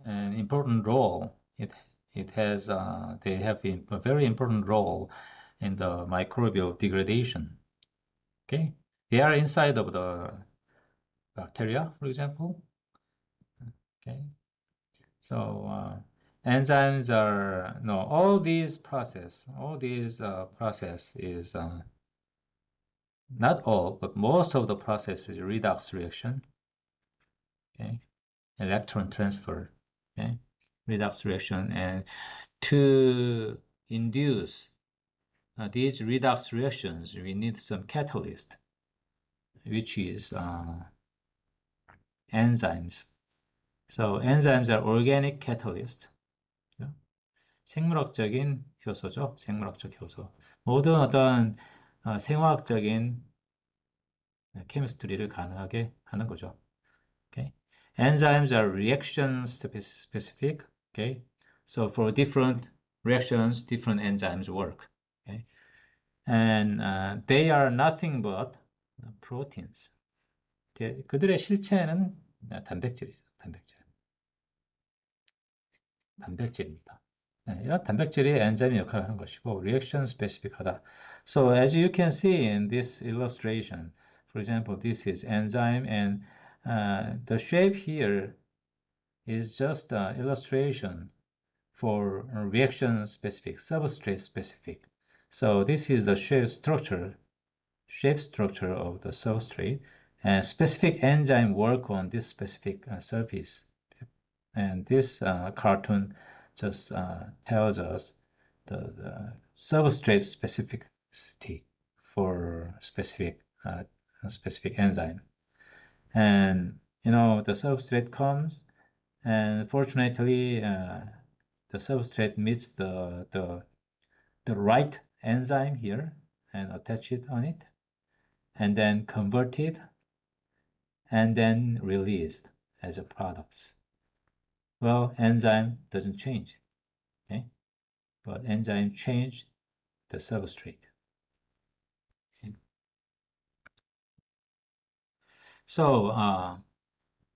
An important role. It has they have a very important role in the microbial degradation. Okay, they are inside of the bacteria, for example. Okay, so enzymes are all these process is not all, but most of the process is redox reaction. Okay, electron transfer. Okay, redox reaction, and to induce these redox reactions, we need some catalyst, which is enzymes. So enzymes are organic catalyst. 생물학적인 효소죠. 생물학적 효소. 모든 어떤 생화학적인 케미스트리를 가능하게 하는 거죠. Okay. Enzymes are reaction specific. Okay. So for different reactions, different enzymes work. Okay. And they are nothing but proteins. 그들의 실체는 단백질이죠. 단백질입니다. 이런 단백질이 엔자임의 역할을 하는 것이고 reaction specific하다. So as you can see in this illustration, for example, this is enzyme, and the shape here is just an illustration for reaction specific, substrate specific. So this is the shape structure of the substrate, and specific enzyme work on this specific surface. And this cartoon just tells us the substrate specificity for specific enzyme. And the substrate comes, and fortunately the substrate meets the right enzyme here and attach it on it, and then converted and then released as a product. Well, enzyme doesn't change, okay? But enzyme change the substrate. Okay? So,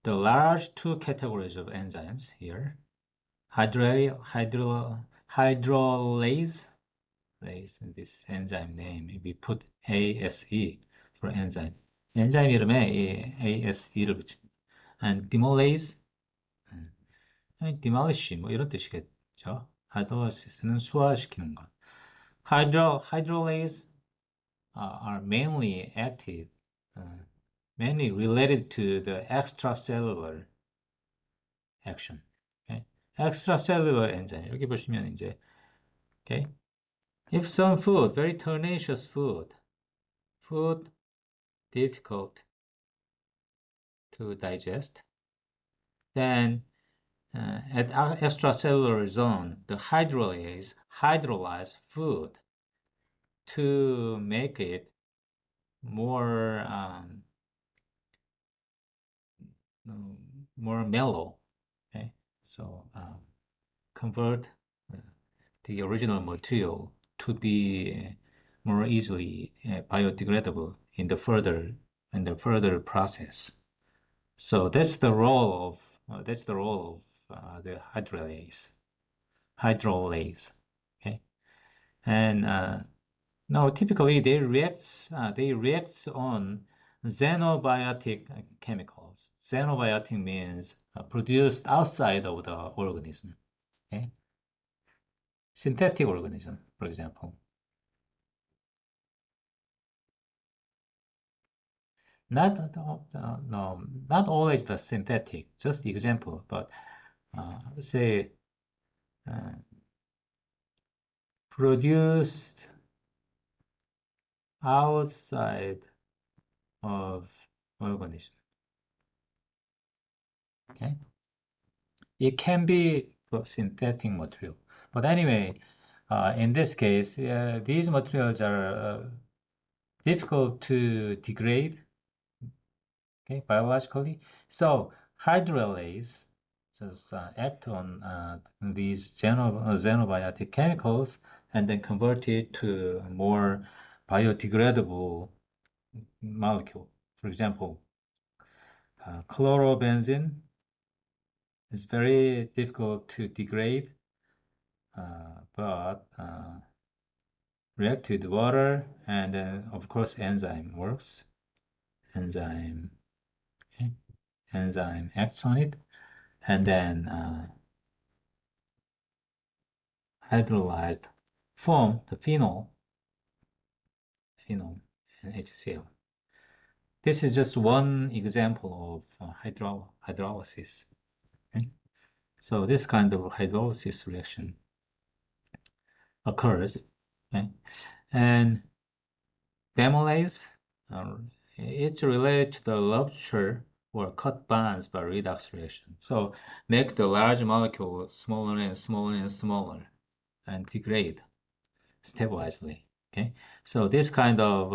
the large two categories of enzymes here, hydrolase, this enzyme name, we put ASE for enzyme. 엔자임 이름에 이 ASE를 붙입니다. And demolase, demolish 뭐 이런 뜻이겠죠. hydrolys는 수화시키는 것. Hydrolase are mainly active, mainly related to the extracellular action. Okay? extracellular enzyme 여기 보시면 이제 okay? If some food, very tenacious food difficult to digest, then at extracellular zone, the hydrolase hydrolyze food to make it more more mellow. Okay, so convert the original material to be more easily biodegradable in the further process. So that's the role of the hydrolase. Okay, and now typically they react on xenobiotic chemicals. Xenobiotic means produced outside of the organism. Okay, synthetic organism, for example. Not always the synthetic, just the example, but let's say produced outside of organism. Okay, it can be synthetic material, but anyway, in this case, these materials are difficult to degrade, okay, biologically. So hydrolase just act on these xenobiotic chemicals and then convert it to a more biodegradable molecule. For example, chlorobenzene is very difficult to degrade, but react with water, and then of course enzyme works. Enzyme, okay. Enzyme acts on it, and then hydrolyzed form the phenol and HCl. This is just one example of hydrolysis. Okay? So this kind of hydrolysis reaction occurs, okay? And demolase, it's related to the rupture or cut bonds by redox reaction. So make the large molecule smaller and smaller and smaller and degrade stepwisely. Okay, so this kind of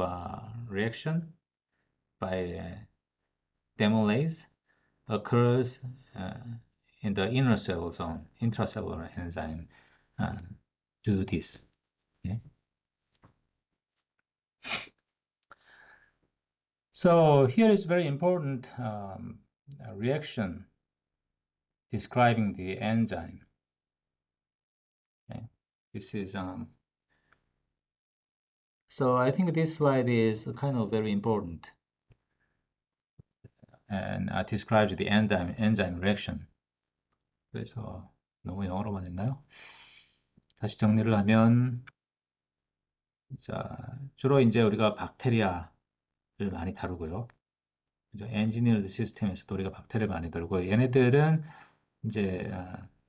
reaction by demolase occurs in the inner cell zone. Intracellular enzyme do this. Okay? So here is very important reaction describing the enzyme. Okay? This is so I think this slide is kind of very important and describes the enzyme reaction. 그래서 너무 영어로만 했나요? 다시 정리를 하면 자, 주로 이제 우리가 박테리아를 많이 다루고요. 엔지니어드 시스템에서도 우리가 박테리아를 많이 다루고 얘네들은 이제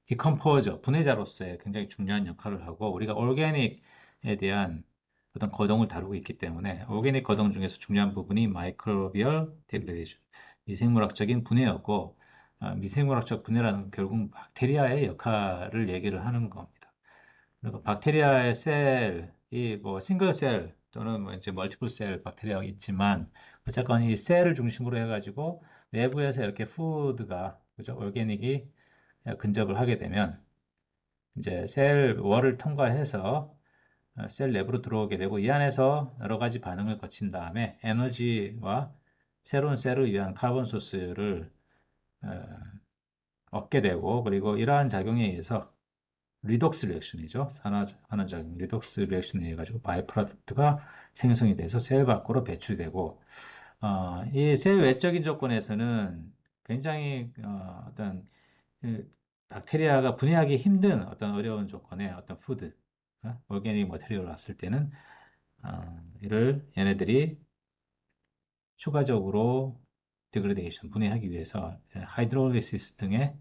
디컴포저, 분해자로서의 굉장히 중요한 역할을 하고 우리가 오르게닉에 대한 어떤 거동을 다루고 있기 때문에 오르게닉 거동 중에서 중요한 부분이 마이크로비얼 데그레이션, 미생물학적인 분해였고 미생물학적 분해라는 결국 박테리아의 역할을 얘기를 하는 겁니다. 그리고 박테리아의 셀이 뭐 싱글 셀 또는 뭐 이제 멀티플 셀 박테리아가 있지만 어쨌건 이 셀을 중심으로 해가지고 내부에서 이렇게 푸드가 그죠? 오르게닉이 근접을 하게 되면 이제 셀 월을 통과해서 셀 내부로 들어오게 되고 이 안에서 여러 가지 반응을 거친 다음에 에너지와 새로운 셀을 위한 카본 소스를 어, 얻게 되고, 그리고 이러한 작용에 의해서 리독스 리액션이죠. 산화작용, 리독스 리액션에 의해 가지고 바이 프로덕트가 생성이 돼서 셀 밖으로 배출되고, 이 셀 외적인 조건에서는 굉장히 어떤 그 박테리아가 분해하기 힘든 어떤 어려운 조건의 어떤 푸드, 오르게닉 머테리얼을 왔을 때는 이를 얘네들이 추가적으로 디그레데이션, 분해하기 위해서 하이드롤리시스 등의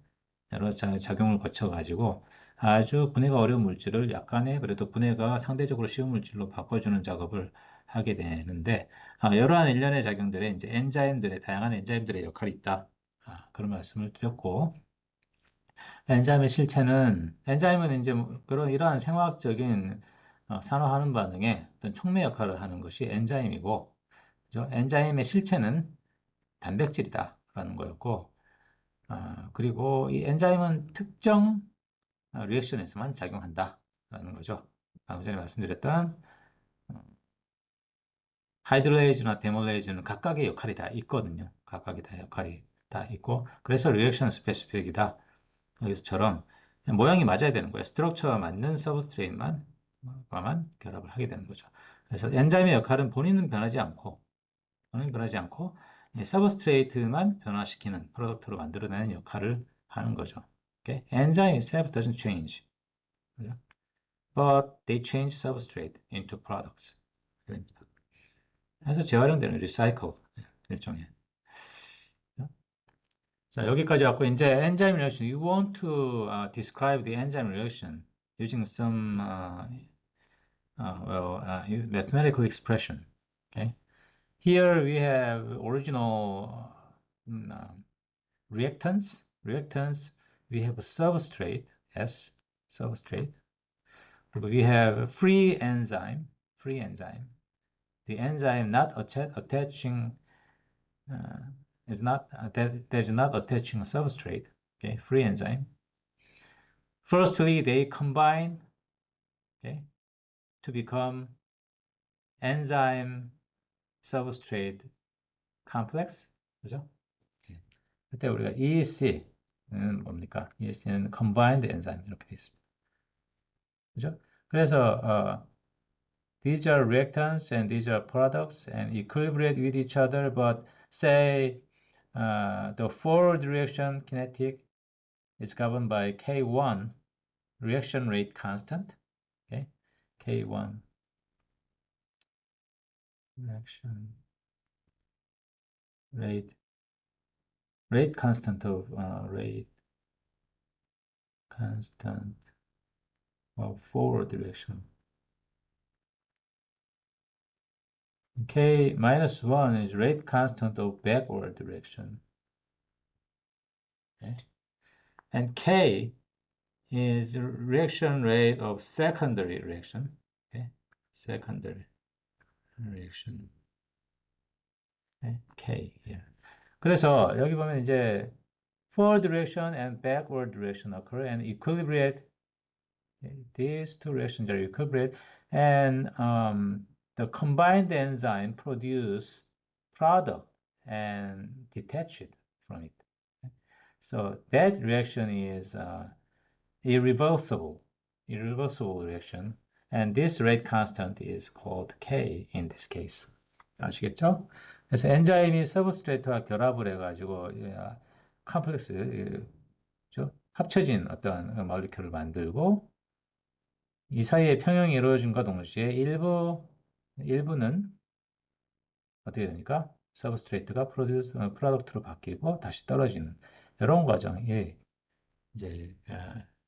여러 작용을 거쳐 가지고 아주 분해가 어려운 물질을 약간의 그래도 분해가 상대적으로 쉬운 물질로 바꿔주는 작업을 하게 되는데, 이러한 일련의 작용들에 이제 다양한 엔자임들의 역할이 있다. 그런 말씀을 드렸고, 엔자임은 이제 뭐 그런 이러한 생화학적인 산화하는 반응에 어떤 촉매 역할을 하는 것이 엔자임이고, 그죠? 엔자임의 실체는 단백질이다라는 거였고, 그리고 이 엔자임은 특정 리액션에서만 작용한다라는 거죠. 방금 전에 말씀드렸던 하이드로레이즈나 데몰레이즈는 각각의 역할이 다 있거든요. 각각의 다 역할이 다 있고, 그래서 리액션 스페시픽이다. 여기서처럼 모양이 맞아야 되는 거예요. 스트럭처가 맞는 서브스트레인만 결합을 하게 되는 거죠. 그래서 엔자임의 역할은 본인은 변하지 않고 서브스트레이트만 변화시키는 프로덕트로 만들어내는 역할을 하는 거죠. Okay? Enzyme itself doesn't change. 그죠? But they change substrate into products. 그래서 재활용되는 리사이클 일종의. 자, 여기까지 왔고, 이제 enzyme reaction. You want to describe the enzyme reaction using some mathematical expression. Okay. Here we have original mm, uh, reactants. Reactants. We have a substrate S, substrate. We have free enzyme. Free enzyme. The enzyme not attaching uh, is not there's not attaching a substrate. Okay, free enzyme. Firstly, they combine, okay, to become enzyme substrate complex. 그죠? 그때 우리가 EC는 뭡니까? EC는 combined enzyme 이렇게 돼 있습니다. 그죠? 그래서 these are reactants and these are products and equilibrate with each other, but say the forward reaction kinetic is governed by K1 reaction rate constant. Okay, K1 reaction rate constant of forward direction. K minus 1 is rate constant of backward direction. Okay. And K is reaction rate of secondary reaction. Okay. Secondary reaction. Okay. K here. 그래서 여기 보면 이제 forward direction and backward direction occur and equilibrate. These two reactions are equilibrate, and the combined enzyme produce product and detach it from it. So that reaction is irreversible reaction, and this rate constant is called K in this case. 아시겠죠? 그래서 엔자임이 서브스트레이트와 결합을 해가지고 컴플렉스, 합쳐진 어떤 몰리큘을 만들고 이 사이에 평형이 이루어짐과 동시에 일부는 어떻게 됩니까? 서브스트레이트가 프로덕트로 바뀌고 다시 떨어지는 이런 과정이 이제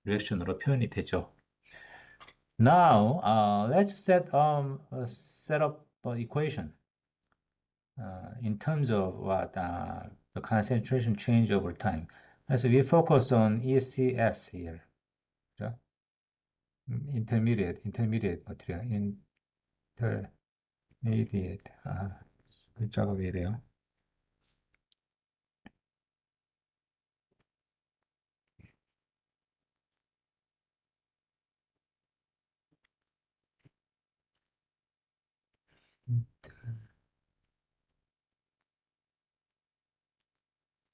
리액션으로 표현이 되죠. Now, let's set up an equation in terms of what the concentration change over time. 그래서 we focus on ECS here. 그죠? intermediate material, intermediate. 글자가 왜 이래요?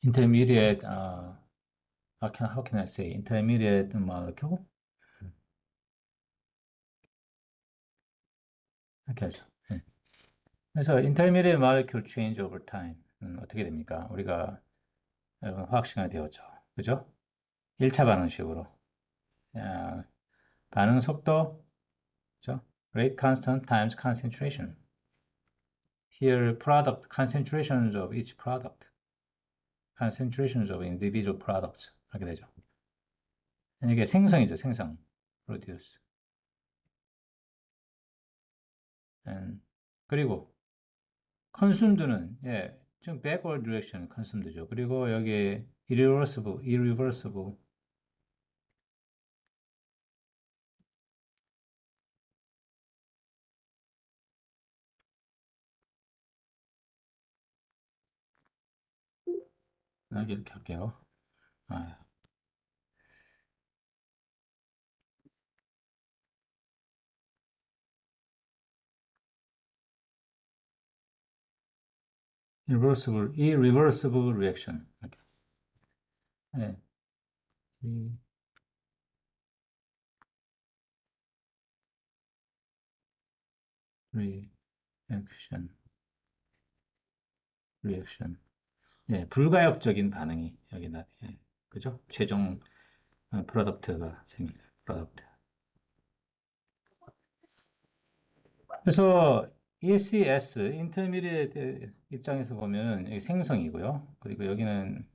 intermediate, how can I say, intermediate molecule? 이렇게 하죠. 예. 그래서 intermediate molecule change over time. 어떻게 됩니까? 우리가 여러분 화학 시간에 배웠죠. 그죠? 1차 반응식으로. 아, 반응 속도, 그죠? rate constant times concentration. Here, product, concentrations of each product. concentrations of individual products. 하게 되죠. 이게 생성이죠, 생성. produce. And, 그리고 consumed는, 예, 좀 backward direction consumed죠. 그리고 여기 irreversible 이렇게 할게요. 아, irreversible reaction. 이렇게. 예, reaction, reaction. 예, 불가역적인 반응이 여기다, 예, 그죠? 최종 프로덕트가 생깁니다. 프로덕트. 그래서 ECS, 인터미디에이트 입장에서 보면 여기 생성이고요. 그리고 여기는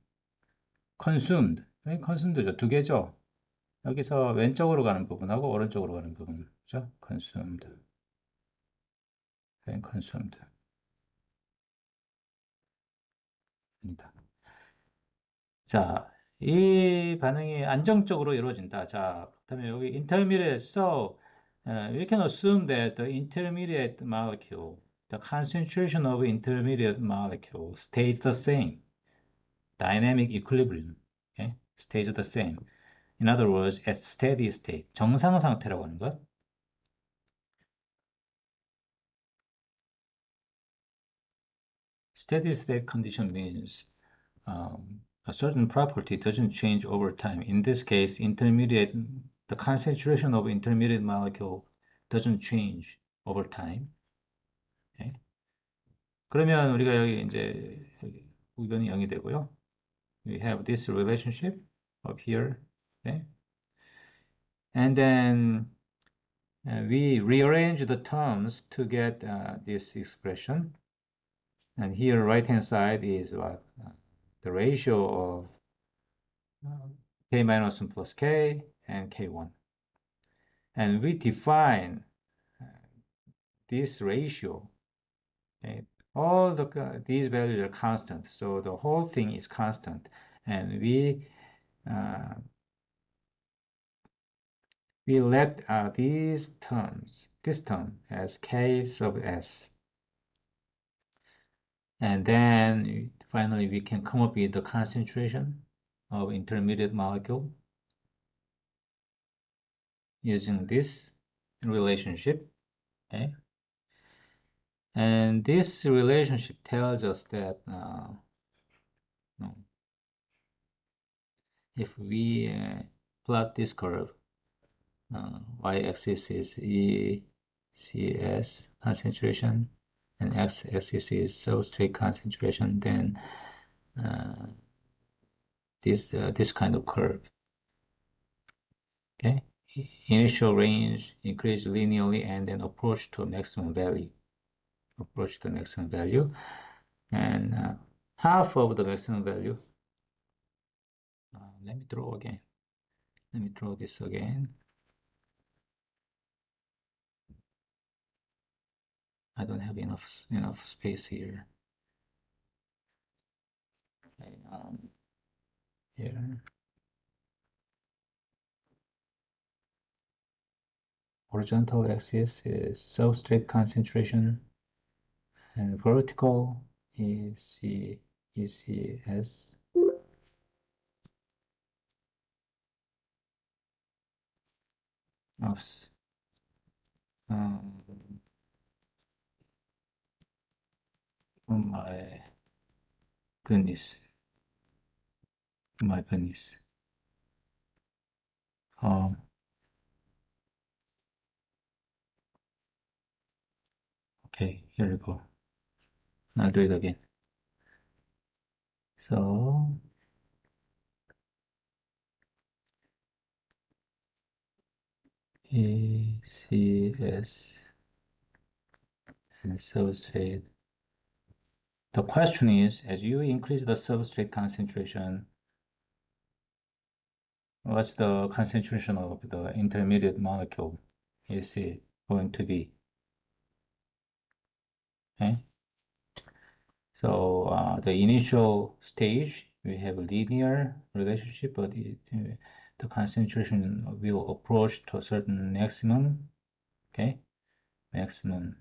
consumed, 여기 consumed죠. 두 개죠. 여기서 왼쪽으로 가는 부분하고 오른쪽으로 가는 부분, 그죠? consumed, and consumed. 입니다. 자, 이 반응이 안정적으로 이루어진다. 자, 그다음에 여기 intermediate, so we can assume that the intermediate molecule, the concentration of intermediate molecule stays the same. Dynamic equilibrium, okay? Stays the same. In other words, at steady state, 정상 상태라고 하는 것. Steady state condition means a certain property doesn't change over time. In this case, the concentration of intermediate molecule doesn't change over time. Okay? 그러면 우리가 여기 이제 우변이 0이 되고요. We have this relationship up here. Okay? And then we rearrange the terms to get this expression. And here, right-hand side is what? The ratio of k minus 1 plus k and k1. And we define this ratio. Okay? All these values are constant, so the whole thing is constant. And we let this term as k sub s. And then finally we can come up with the concentration of intermediate molecule using this relationship. Okay? And this relationship tells us that if we plot this curve, y-axis is ECS concentration and x-axis is substrate concentration, then this kind of curve. Okay, initial range increase linearly and then approach to maximum value. Approach to maximum value, and half of the maximum value. Let me draw again. Let me draw this again. I don't have enough space here. Okay, here. Horizontal axis is substrate concentration, and vertical is the ECS. Oops. Oh my goodness. My goodness. Um, okay, here we go. I'll do it again. So, ECS and substrate. The question is, as you increase the substrate concentration, what's the concentration of the intermediate molecule? Is it going to be? Okay. So the initial stage, we have a linear relationship, but the concentration will approach to a certain maximum. Okay, maximum.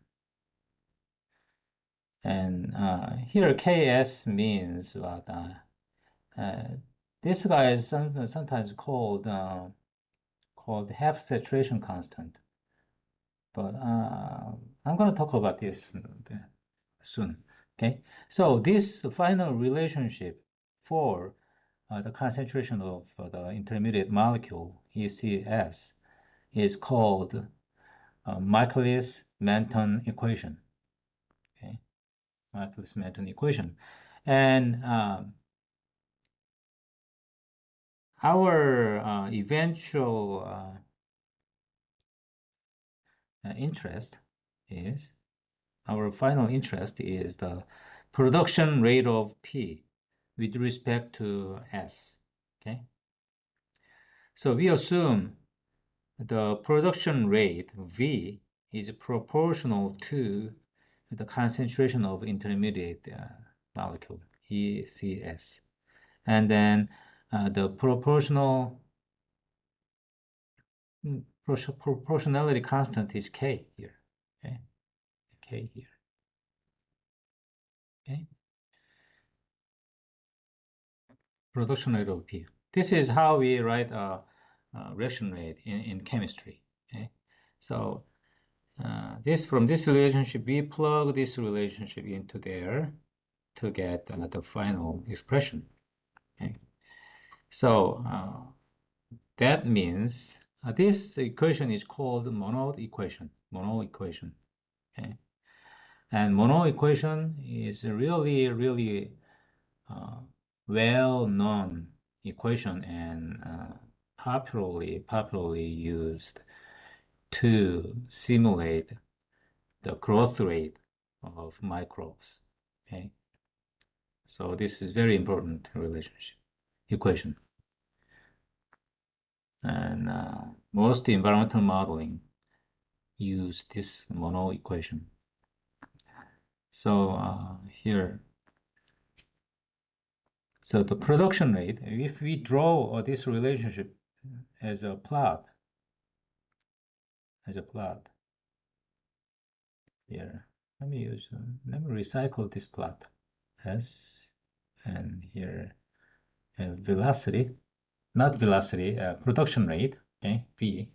And here Ks means what? This guy is sometimes called half saturation constant. But I'm going to talk about this soon. Okay, so this final relationship for the concentration of the intermediate molecule ECS is called Michaelis-Menten equation. Okay, Michaelis-Menten equation, and our eventual interest is our final interest is the production rate of P with respect to S. Okay, so we assume the production rate V is proportional to the concentration of intermediate molecule ECS, and then the proportionality constant is K here. Okay, K here. Okay, production rate of P. This is how we write a reaction rate in chemistry. Okay, so from this relationship, we plug this relationship into there to get the final expression. Okay, so that means this equation is called Monod equation. Monod equation. Okay, and Monod equation is really well-known equation and popularly used to simulate the growth rate of microbes. Okay, so this is very important relationship equation, and most environmental modeling use this Monod equation. So here, so the production rate, if we draw this relationship as a plot, here, let me recycle this plot S, and here velocity, not velocity, production rate, okay, V,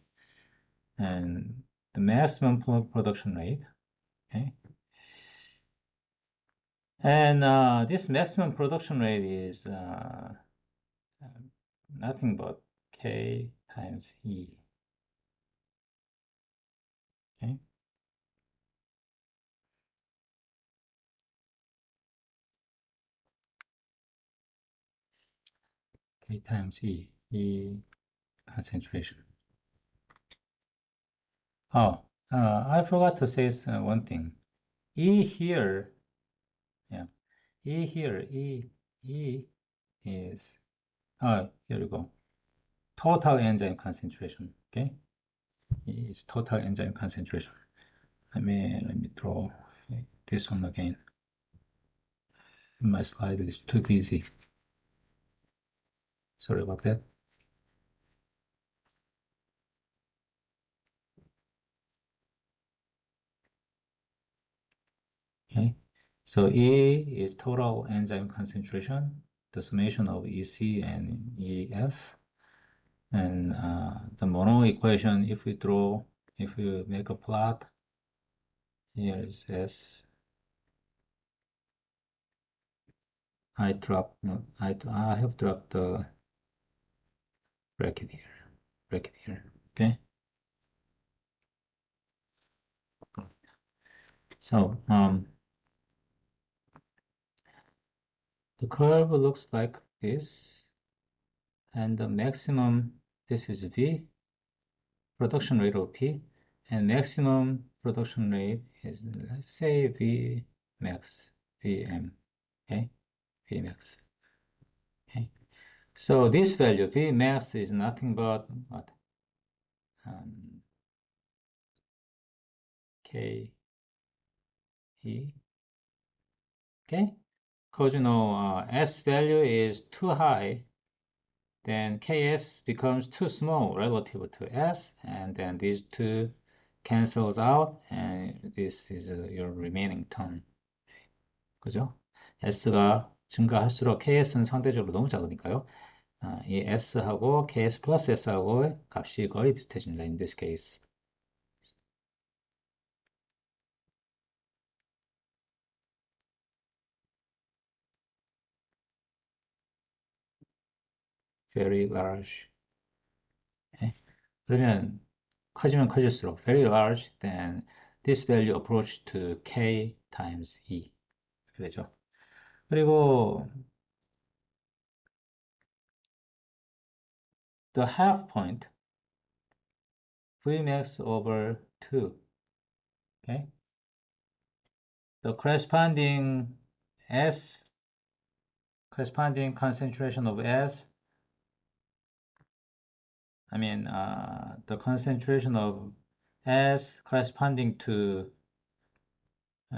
and the maximum production rate, okay, and this maximum production rate is nothing but K times E, okay. K times E concentration. Oh, I forgot to say one thing. E here, yeah, E here, E is, oh, here we go. Total enzyme concentration, okay? E is total enzyme concentration. Let me draw this one again. My slide is too busy. Sorry about that. Okay, so E is total enzyme concentration, the summation of EC and EF. And the Monod equation, if we make a plot, here is S. I have dropped the bracket here, bracket here. Okay. So the curve looks like this, and the maximum, this is V, production rate of P, and maximum production rate is, let's say, V max, Vm, okay, V max, okay. So this value, V max, is nothing but what? K E, okay? Because you know S value is too high, then Ks becomes too small relative to S, and then these two cancels out, and this is your remaining term. 그죠? S가 증가할수록 Ks는 상대적으로 너무 작으니까요. 이 S하고 Ks 플러스 S하고 값이 거의 비슷해집니다. In this case. Very large. 네. 그러면 커지면 커질수록 very large, then this value approach to K times E. 이렇게 되죠. 그리고 the half point Vmax over 2, okay? The corresponding S, corresponding concentration of S, the concentration of S corresponding to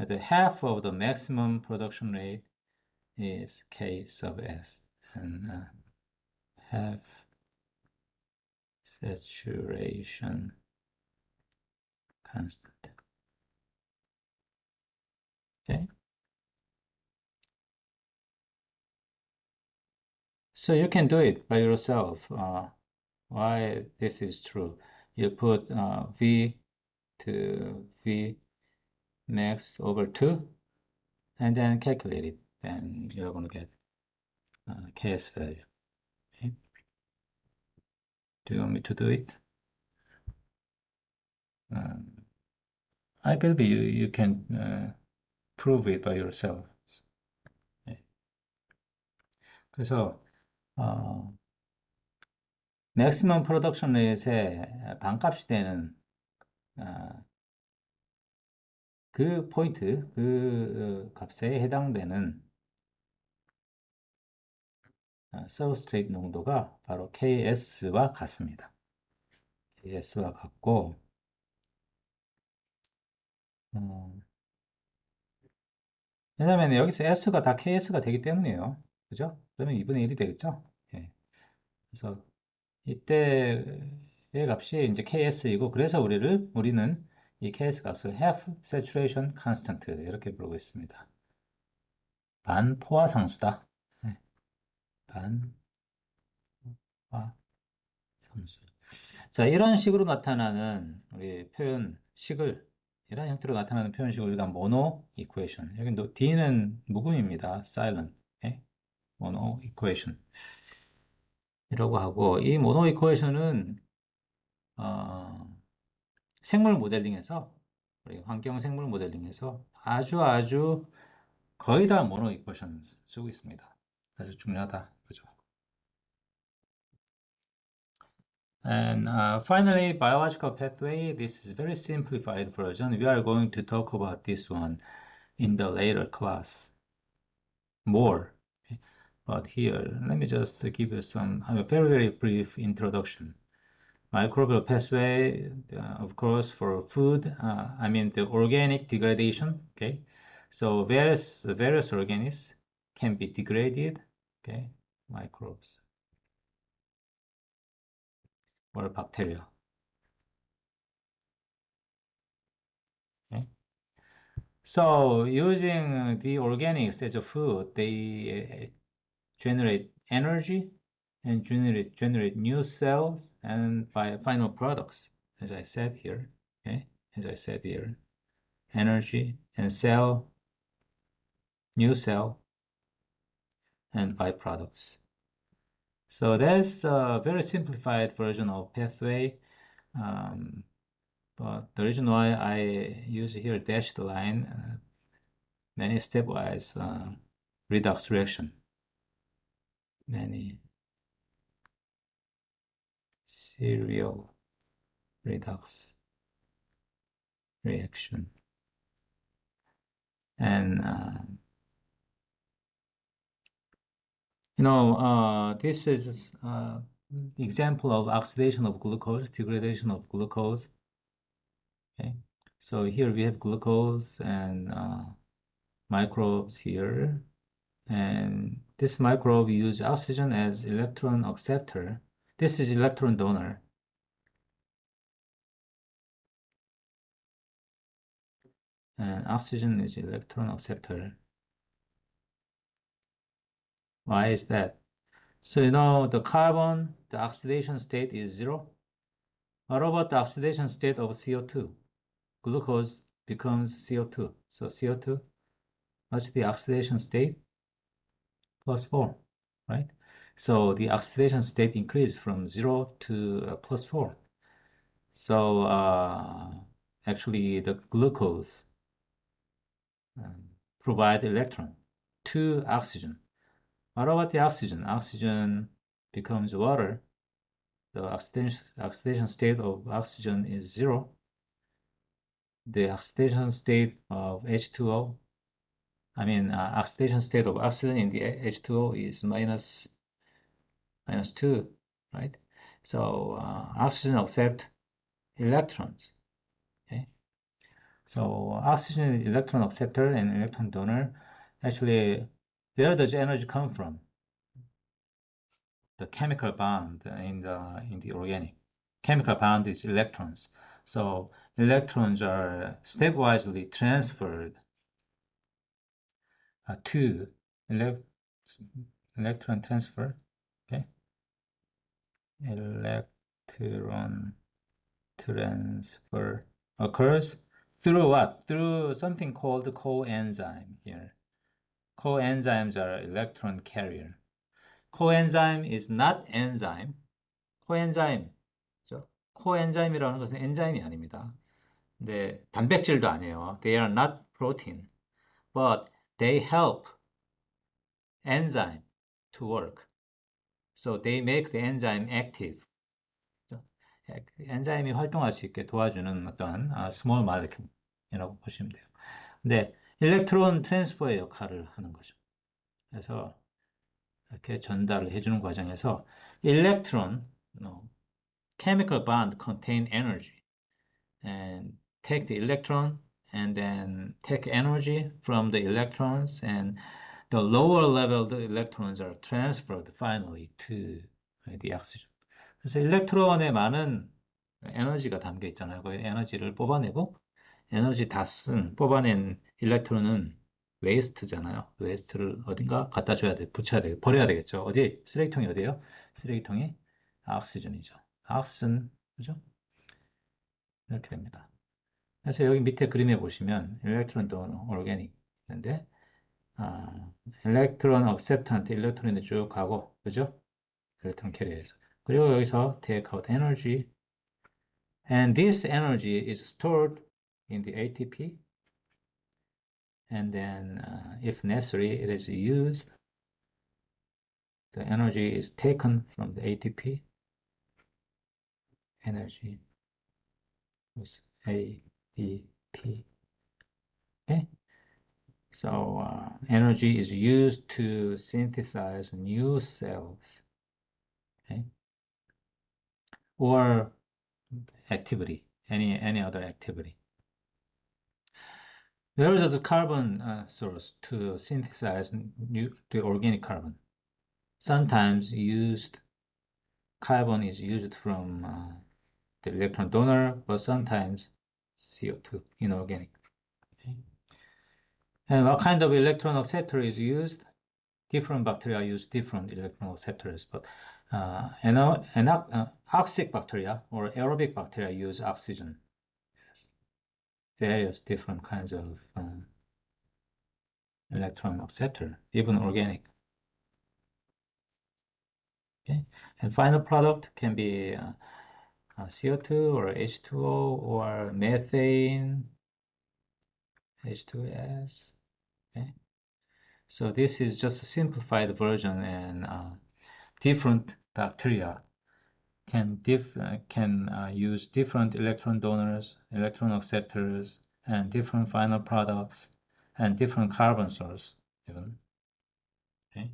the half of the maximum production rate is K sub S, and half saturation constant. Okay. So you can do it by yourself. Why this is true? You put V to V max over 2 and then calculate it. Then you're going to get Ks value. Okay. Do you want me to do it? I believe you can prove it by yourself. 네. 그래서 maximum production rate의 반값이 되는 그 포인트, 그 값에 해당되는 substrate 농도가 바로 KS와 같습니다. KS와 같고, 왜냐면 여기서 S가 다 KS가 되기 때문이에요. 그죠? 그러면 2분의 1이 되겠죠? 예. 그래서 이때의 값이 이제 KS이고, 그래서 우리는 이 KS 값을 half saturation constant 이렇게 부르고 있습니다. 반포화 상수다. 네. 반포화 상수. 자, 이런 식으로 나타나는 우리 표현식을, 이런 형태로 나타나는 표현식을 우리가 모노 이쿠에이션. 여기 D는 묵음입니다. silent. 네? 모노 이쿠에이션. 이라고 하고, 이 모노 이쿠에이션은 생물 모델링에서, 우리 환경 생물 모델링에서 아주 거의 다 모노 이쿠에이션 쓰고 있습니다. 아주 중요하다. 그죠? And finally, biological pathway. This is a very simplified version. We are going to talk about this one in the later class more. Okay? But here, let me just give you a very brief introduction. Microbial pathway, of course, for food, the organic degradation, okay? So various organisms can be degraded, okay? Microbes or bacteria, okay? So using the organics as a food, they generate energy and generate new cells and final products, as I said here, okay? As I said here, energy and new cell and byproducts. So that's a very simplified version of pathway. Um, but the reason why I use here dashed line, many stepwise redox reaction, many serial redox reaction. And this is example of oxidation of glucose, degradation of glucose. Okay, so here we have glucose and microbes here, and this microbe use oxygen as electron acceptor. This is electron donor, and oxygen is electron acceptor. Why is that? So the carbon, the oxidation state is 0. What about the oxidation state of CO2? Glucose becomes CO2. So CO2, what's the oxidation state? +4, right? So the oxidation state increased from 0 to +4. So actually the glucose provide electron to oxygen. What about the oxygen? Oxygen becomes water. The oxidation state of oxygen is 0. The oxidation state of H2O, oxidation state of oxygen in the H2O is minus 2, right? So oxygen accept electrons. Okay, so oxygen is electron acceptor and electron donor. Actually, where does energy come from? The chemical bond in the organic. Chemical bond is electrons. So electrons are stepwisely transferred to ele electron transfer. Okay, electron transfer occurs through what? Through something called coenzyme here. Coenzymes are electron carrier. 코엔자임 is not enzyme. 코엔자임, 코엔자임이라는 것은 엔자임이 아닙니다. 근데 단백질도 아니에요. They are not protein, but they help enzyme to work. So they make the enzyme active. 엔자임이 활동할 수 있게 도와주는 어떤 small molecule이라고 보시면 돼요. 근데 일렉트론 트랜스퍼의 역할을 하는 거죠. 그래서 이렇게 전달을 해주는 과정에서 electron, chemical bond contain energy and take the electron and then take energy from the electrons and the lower level the electrons are transferred finally to the oxygen. 그래서 일렉트론에 많은 에너지가 담겨 있잖아요. 그 에너지를 뽑아내고 에너지 다 뽑아낸 일렉트론은 웨이스트잖아요. 웨이스트를 어딘가 갖다 줘야 돼, 붙여야 돼, 버려야 되겠죠. 어디? 쓰레기통이 어디예요? 쓰레기통이 오xygen이죠. 오xygen, 그죠? 이렇게 됩니다. 그래서 여기 밑에 그림에 보시면 일렉트론 도너 오르게닉 있는데 일렉트론 억셉턴트 일렉트론이 쭉 가고 그죠? 일렉트론 캐리어에서 그리고 여기서 take out energy and this energy is stored in the ATP and then if necessary it is used. The energy is taken from the ATP. Energy is ATP. Okay. So energy is used to synthesize new cells, okay, or activity, any other activity. There is the carbon source to synthesize the organic carbon. Sometimes carbon is used from the electron donor, but sometimes CO2 inorganic. Okay. And what kind of electron acceptor is used? Different bacteria use different electron acceptors, but oxic bacteria or aerobic bacteria use oxygen. Various different kinds of electron acceptor, even organic. Okay, and final product can be CO2 or H2O or methane, H2S. Okay, so this is just a simplified version, and different bacteria can use different electron donors, electron acceptors, and different final products, and different carbon source even. Okay.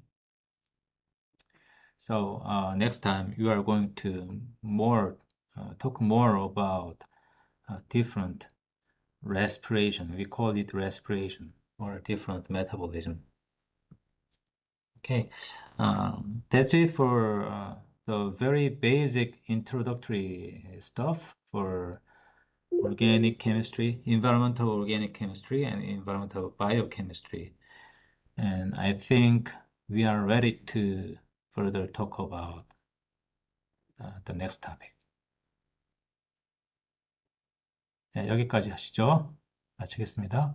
So next time you are going to talk more about different respiration. We call it respiration or different metabolism. Okay, that's it for the very basic introductory stuff for organic chemistry, environmental organic chemistry, and environmental biochemistry. And I think we are ready to further talk about the next topic. 네, 여기까지 하시죠. 마치겠습니다.